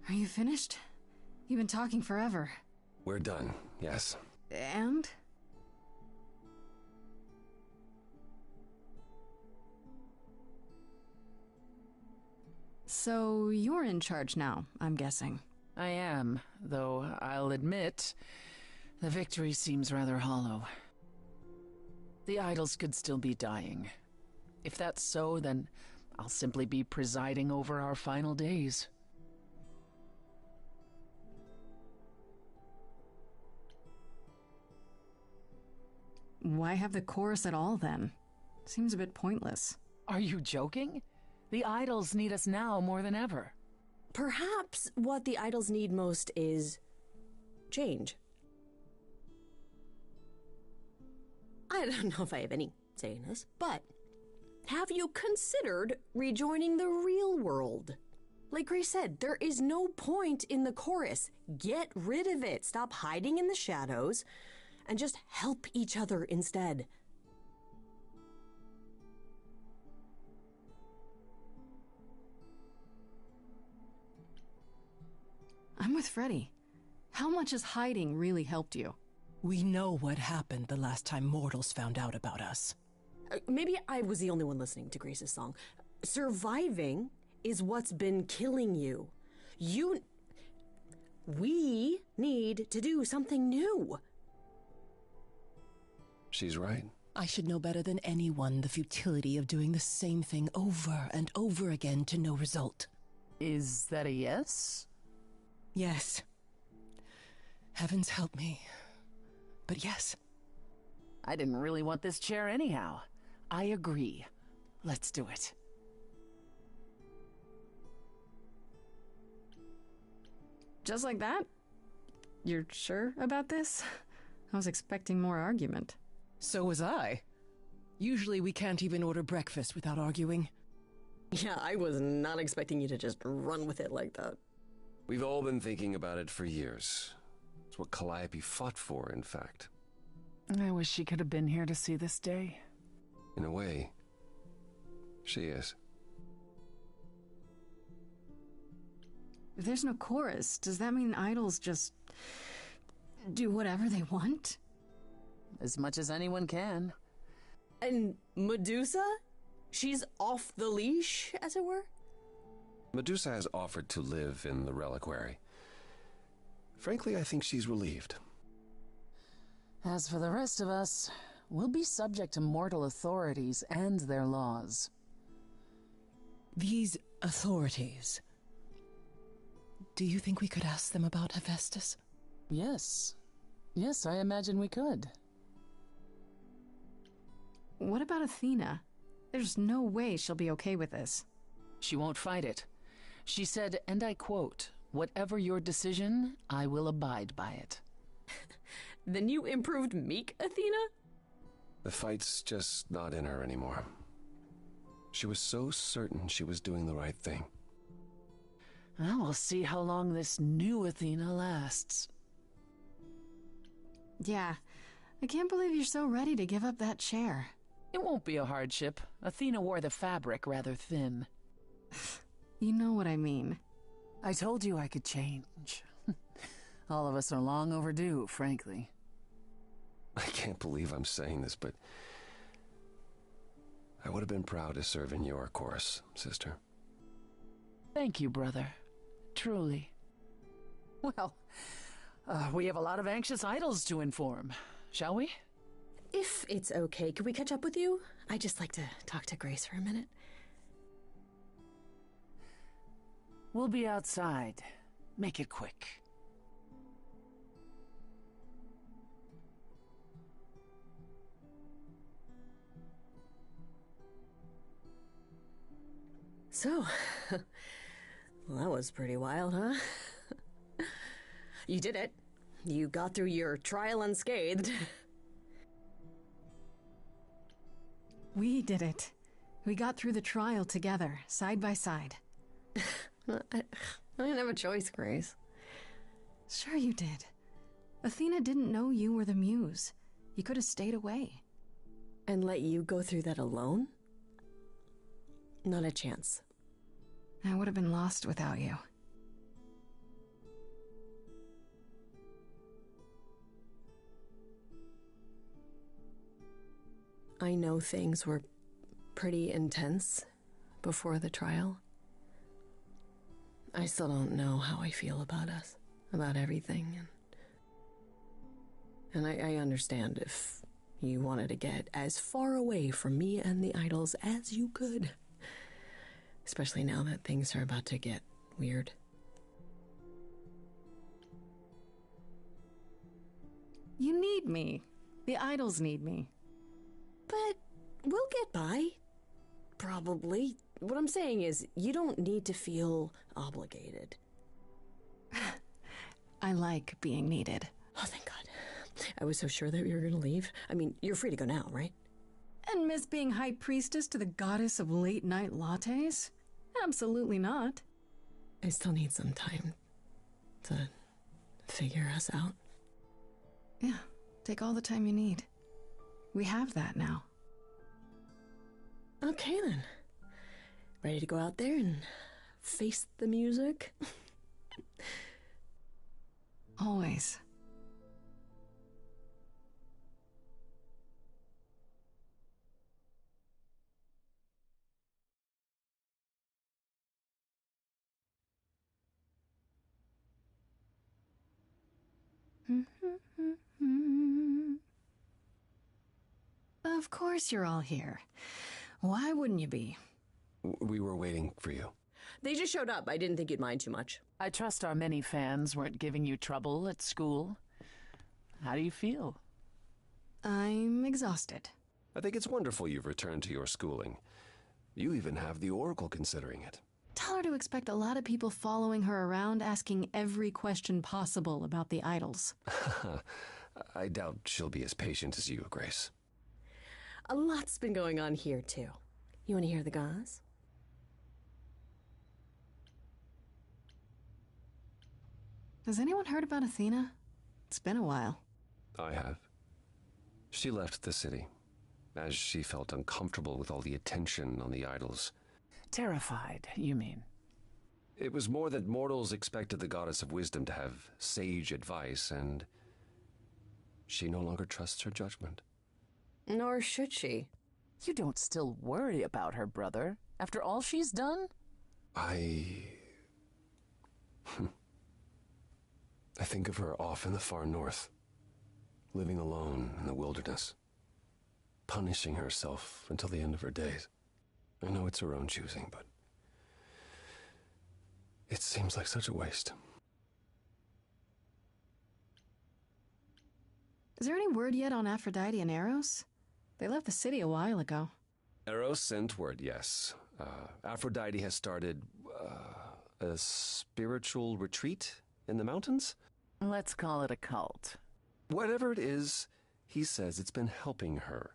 Are you finished? You've been talking forever. We're done, yes. And? So you're in charge now, I'm guessing. I am, though I'll admit, the victory seems rather hollow. The idols could still be dying. If that's so, then I'll simply be presiding over our final days. Why have the chorus at all, then? Seems a bit pointless. Are you joking? The idols need us now more than ever. Perhaps what the idols need most is change. I don't know if I have any say in this, but have you considered rejoining the real world? Like Grace said, there is no point in the chorus. Get rid of it. Stop hiding in the shadows and just help each other instead. I'm with Freddy. How much has hiding really helped you? We know what happened the last time mortals found out about us. Maybe I was the only one listening to Grace's song. Surviving is what's been killing you. We need to do something new. She's right. I should know better than anyone the futility of doing the same thing over and over again to no result. Is that a yes? Yes. Heavens help me. But yes. I didn't really want this chair anyhow. I agree. Let's do it. Just like that? You're sure about this? I was expecting more argument. So was I. Usually we can't even order breakfast without arguing. Yeah, I was not expecting you to just run with it like that. We've all been thinking about it for years. It's what Calliope fought for, in fact. I wish she could have been here to see this day. In a way, she is. If there's no chorus, does that mean idols just do whatever they want? As much as anyone can. And Medusa? She's off the leash, as it were? Medusa has offered to live in the reliquary. Frankly, I think she's relieved. As for the rest of us, we'll be subject to mortal authorities and their laws. These authorities... Do you think we could ask them about Hephaestus? Yes. Yes, I imagine we could. What about Athena? There's no way she'll be okay with this. She won't fight it. She said, and I quote, "Whatever your decision, I will abide by it." Then you improved meek, Athena? The fight's just not in her anymore. She was so certain she was doing the right thing. Well, we'll see how long this new Athena lasts. Yeah, I can't believe you're so ready to give up that chair. It won't be a hardship. Athena wore the fabric rather thin. You know what I mean. I told you I could change. All of us are long overdue, frankly. I can't believe I'm saying this, but I would have been proud to serve in your chorus, sister. Thank you, brother. Truly. Well, we have a lot of anxious idols to inform, shall we? If it's okay, could we catch up with you? I'd just like to talk to Grace for a minute. We'll be outside. Make it quick. So, well, that was pretty wild, huh? You did it. You got through your trial unscathed. We did it. We got through the trial together, side by side. I didn't have a choice, Grace. Sure you did. Athena didn't know you were the muse. You could have stayed away. And let you go through that alone? Not a chance. I would have been lost without you. I know things were pretty intense before the trial. I still don't know how I feel about us, about everything. And I understand if you wanted to get as far away from me and the idols as you could. Especially now that things are about to get weird. You need me. The idols need me. But we'll get by. Probably. What I'm saying is, you don't need to feel obligated. I like being needed. Oh, thank God. I was so sure that you were going to leave. I mean, you're free to go now, right? And miss being high priestess to the goddess of late-night lattes? Absolutely not. I still need some time to figure us out. Yeah, take all the time you need. We have that now. Okay, then. Ready to go out there and face the music? Always. Of course you're all here. Why wouldn't you be? We were waiting for you. They just showed up. I didn't think you'd mind too much. I trust our many fans weren't giving you trouble at school. How do you feel? I'm exhausted. I think it's wonderful you've returned to your schooling. You even have the Oracle considering it. Tell her to expect a lot of people following her around asking every question possible about the idols. I doubt she'll be as patient as you, Grace. A lot's been going on here, too. You want to hear the gauze? Has anyone heard about Athena? It's been a while. I have. She left the city, as she felt uncomfortable with all the attention on the idols. Terrified, you mean? It was more that mortals expected the goddess of wisdom to have sage advice, and she no longer trusts her judgment. Nor should she. You don't still worry about her, brother, after all she's done? I think of her off in the far north, living alone in the wilderness, punishing herself until the end of her days. I know it's her own choosing, but it seems like such a waste. Is there any word yet on Aphrodite and Eros? They left the city a while ago. Eros sent word, yes. Aphrodite has started a spiritual retreat in the mountains? Let's call it a cult. Whatever it is, he says it's been helping her.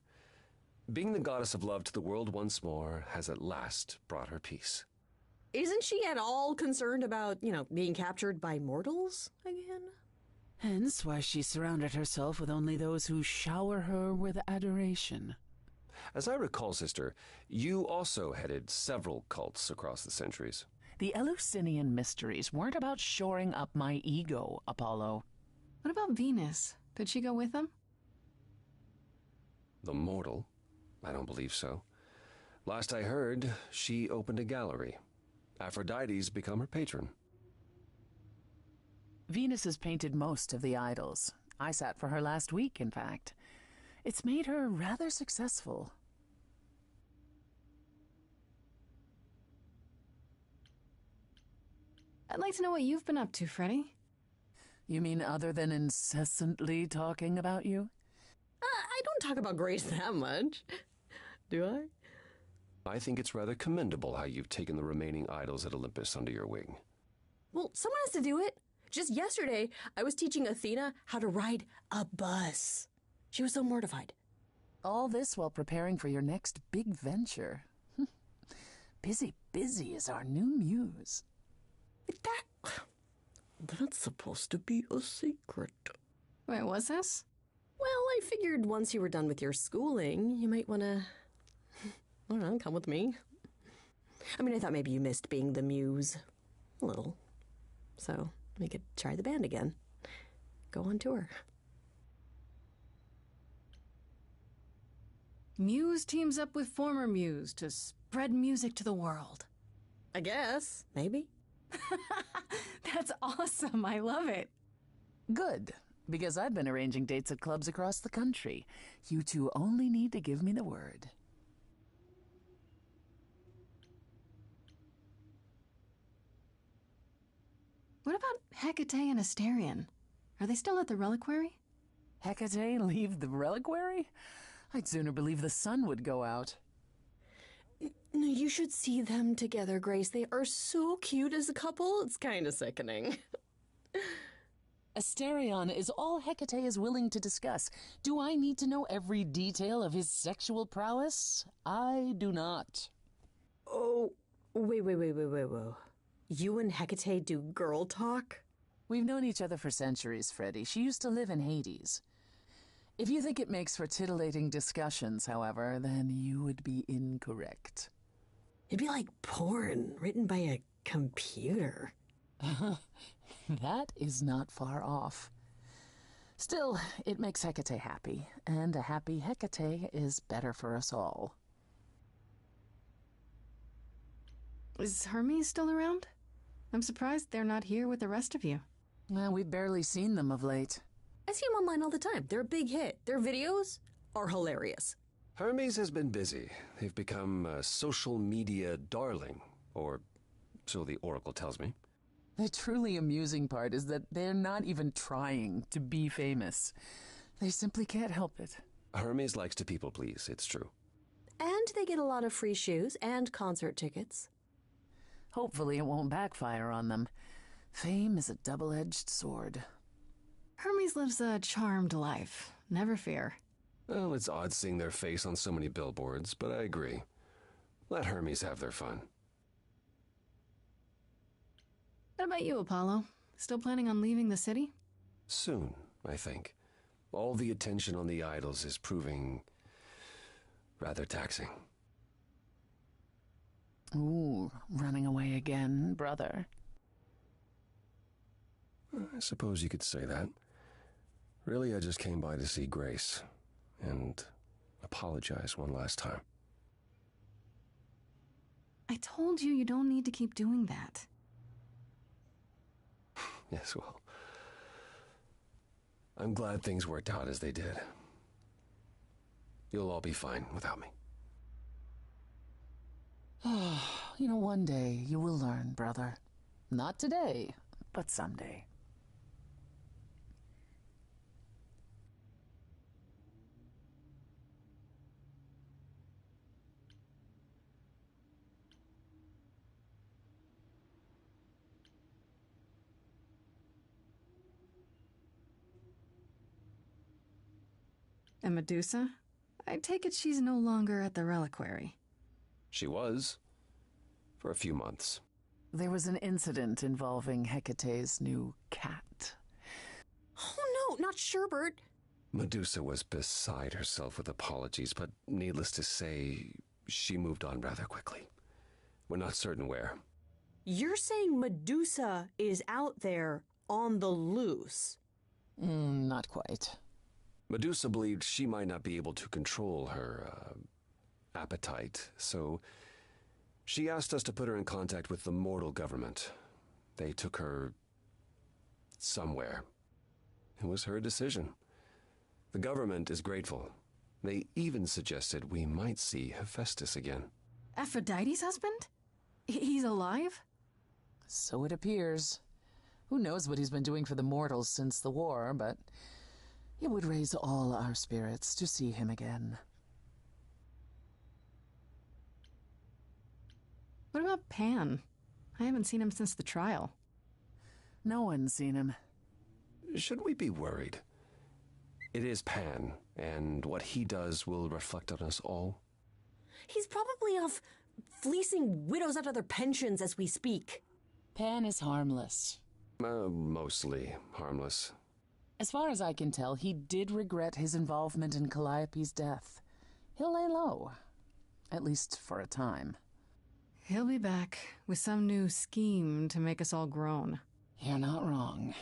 Being the goddess of love to the world once more has at last brought her peace. Isn't she at all concerned about, being captured by mortals again? Hence why she surrounded herself with only those who shower her with adoration. As I recall, sister, you also headed several cults across the centuries. The Eleusinian mysteries weren't about shoring up my ego, Apollo. What about Venus? Did she go with them? The mortal? I don't believe so. Last I heard, she opened a gallery. Aphrodite's become her patron. Venus has painted most of the idols. I sat for her last week, in fact. It's made her rather successful. I'd like to know what you've been up to, Freddy. You mean other than incessantly talking about you? I don't talk about Grace that much. Do I? I think it's rather commendable how you've taken the remaining idols at Olympus under your wing. Well, someone has to do it. Just yesterday, I was teaching Athena how to ride a bus. She was so mortified. All this while preparing for your next big venture. Busy is our new muse. That's supposed to be a secret. Wait, what's this? Well, I figured once you were done with your schooling, you might want to, I don't know, come with me. I mean, I thought maybe you missed being the muse. A little. So we could try the band again. Go on tour. Muse teams up with former muse to spread music to the world. I guess. Maybe. That's awesome. I love it. Good, because I've been arranging dates at clubs across the country. You two only need to give me the word. What about Hecate and Asterion? Are they still at the reliquary? Hecate leave the reliquary? I'd sooner believe the sun would go out. No, you should see them together, Grace. They are so cute as a couple. It's kind of sickening. Asterion is all Hecate is willing to discuss. Do I need to know every detail of his sexual prowess? I do not. Oh, wait. You and Hecate do girl talk? We've known each other for centuries, Freddie. She used to live in Hades. If you think it makes for titillating discussions, however, then you would be incorrect. It'd be like porn written by a computer. That is not far off. Still, it makes Hecate happy, and a happy Hecate is better for us all. Is Hermes still around? I'm surprised they're not here with the rest of you. Well, we've barely seen them of late. I see them online all the time. They're a big hit. Their videos are hilarious. Hermes has been busy. They've become a social media darling, or so the Oracle tells me. The truly amusing part is that they're not even trying to be famous. They simply can't help it. Hermes likes to people please, it's true. And they get a lot of free shoes and concert tickets. Hopefully it won't backfire on them. Fame is a double-edged sword. Hermes lives a charmed life. Never fear. Well, it's odd seeing their face on so many billboards, but I agree. Let Hermes have their fun. What about you, Apollo? Still planning on leaving the city? Soon, I think. All the attention on the idols is proving rather taxing. Ooh, running away again, brother. I suppose you could say that. Really, I just came by to see Grace and apologize one last time. I told you you don't need to keep doing that. Yes, well, I'm glad things worked out as they did. You'll all be fine without me. You know, one day you will learn, brother. Not today, but someday. And Medusa? I take it she's no longer at the reliquary. She was. For a few months. There was an incident involving Hecate's new cat. Oh no, not Sherbert. Medusa was beside herself with apologies, but needless to say, she moved on rather quickly. We're not certain where. You're saying Medusa is out there on the loose? Not quite. Medusa believed she might not be able to control her appetite, so she asked us to put her in contact with the mortal government. They took her somewhere. It was her decision. The government is grateful. They even suggested we might see Hephaestus again. Aphrodite's husband? He's alive? So it appears. Who knows what he's been doing for the mortals since the war, but it would raise all our spirits to see him again. What about Pan? I haven't seen him since the trial. No one's seen him. Should we be worried? It is Pan, and what he does will reflect on us all. He's probably off fleecing widows out of their pensions as we speak. Pan is harmless. Mostly harmless. As far as I can tell, he did regret his involvement in Calliope's death. He'll lay low. At least for a time. He'll be back with some new scheme to make us all groan. You're not wrong.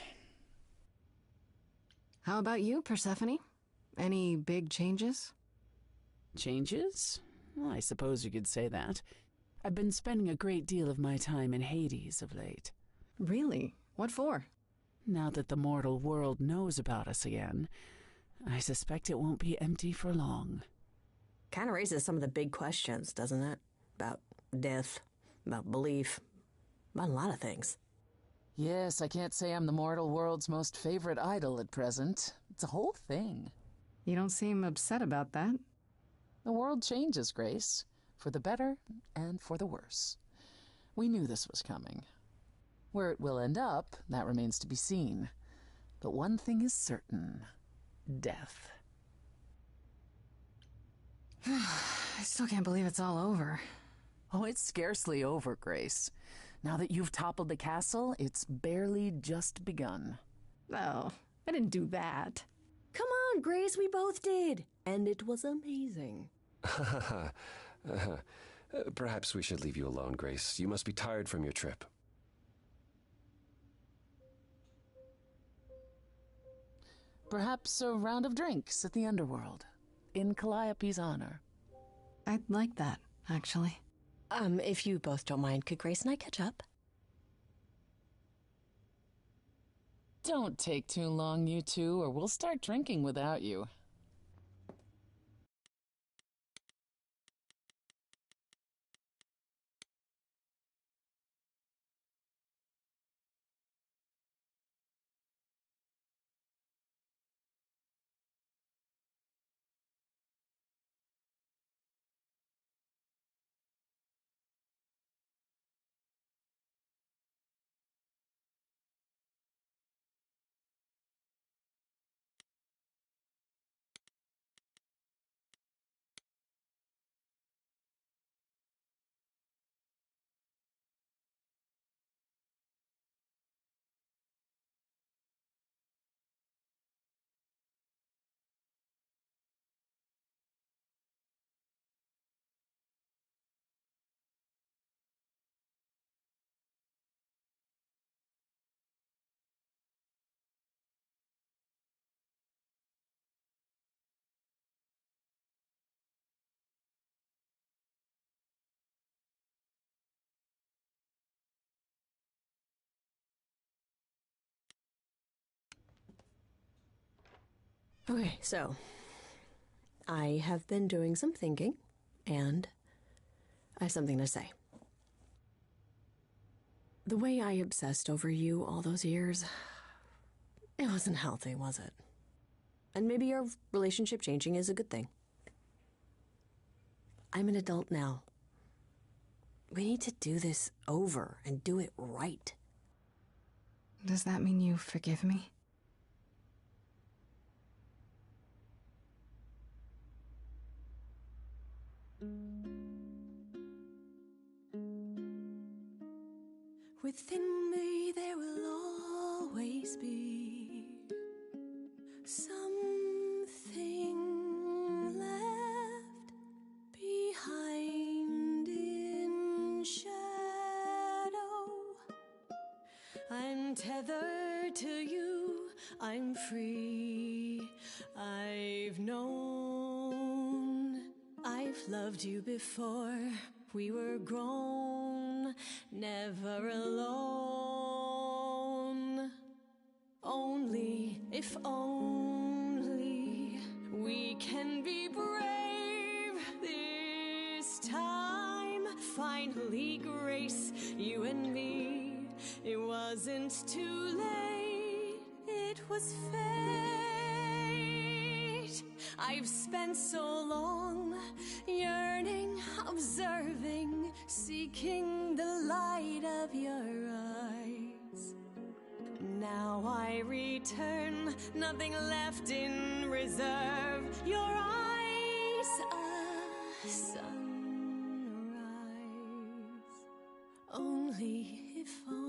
How about you, Persephone? Any big changes? Changes? Well, I suppose you could say that. I've been spending a great deal of my time in Hades of late. Really? What for? Now that the mortal world knows about us again, I suspect it won't be empty for long. Kind of raises some of the big questions, doesn't it? About death, about belief, about a lot of things. Yes, I can't say I'm the mortal world's most favorite idol at present. It's a whole thing. You don't seem upset about that. The world changes, Grace, for the better and for the worse. We knew this was coming. Where it will end up, that remains to be seen. But one thing is certain: death. I still can't believe it's all over. Oh, it's scarcely over, Grace. Now that you've toppled the castle, it's barely just begun. Oh, I didn't do that. Come on, Grace, we both did. And it was amazing. Perhaps we should leave you alone, Grace. You must be tired from your trip. Perhaps a round of drinks at the underworld, in Calliope's honor. I'd like that, actually. If you both don't mind, could Grace and I catch up? Don't take too long, you two, or we'll start drinking without you. Okay, so I have been doing some thinking, and I have something to say. The way I obsessed over you all those years, it wasn't healthy, was it? And maybe our relationship changing is a good thing. I'm an adult now. We need to do this over and do it right. Does that mean you forgive me? Within me there will always be something left behind in shadow. I'm tethered to you, I'm free. I've known I've loved you before. We were grown, never alone. Only, if only, we can be brave this time. Finally, Grace, you and me. It wasn't too late, it was fate. I've spent so long yearning, observing, seeking the light of your eyes. Now I return, nothing left in reserve. Your eyes, a sunrise. Only if only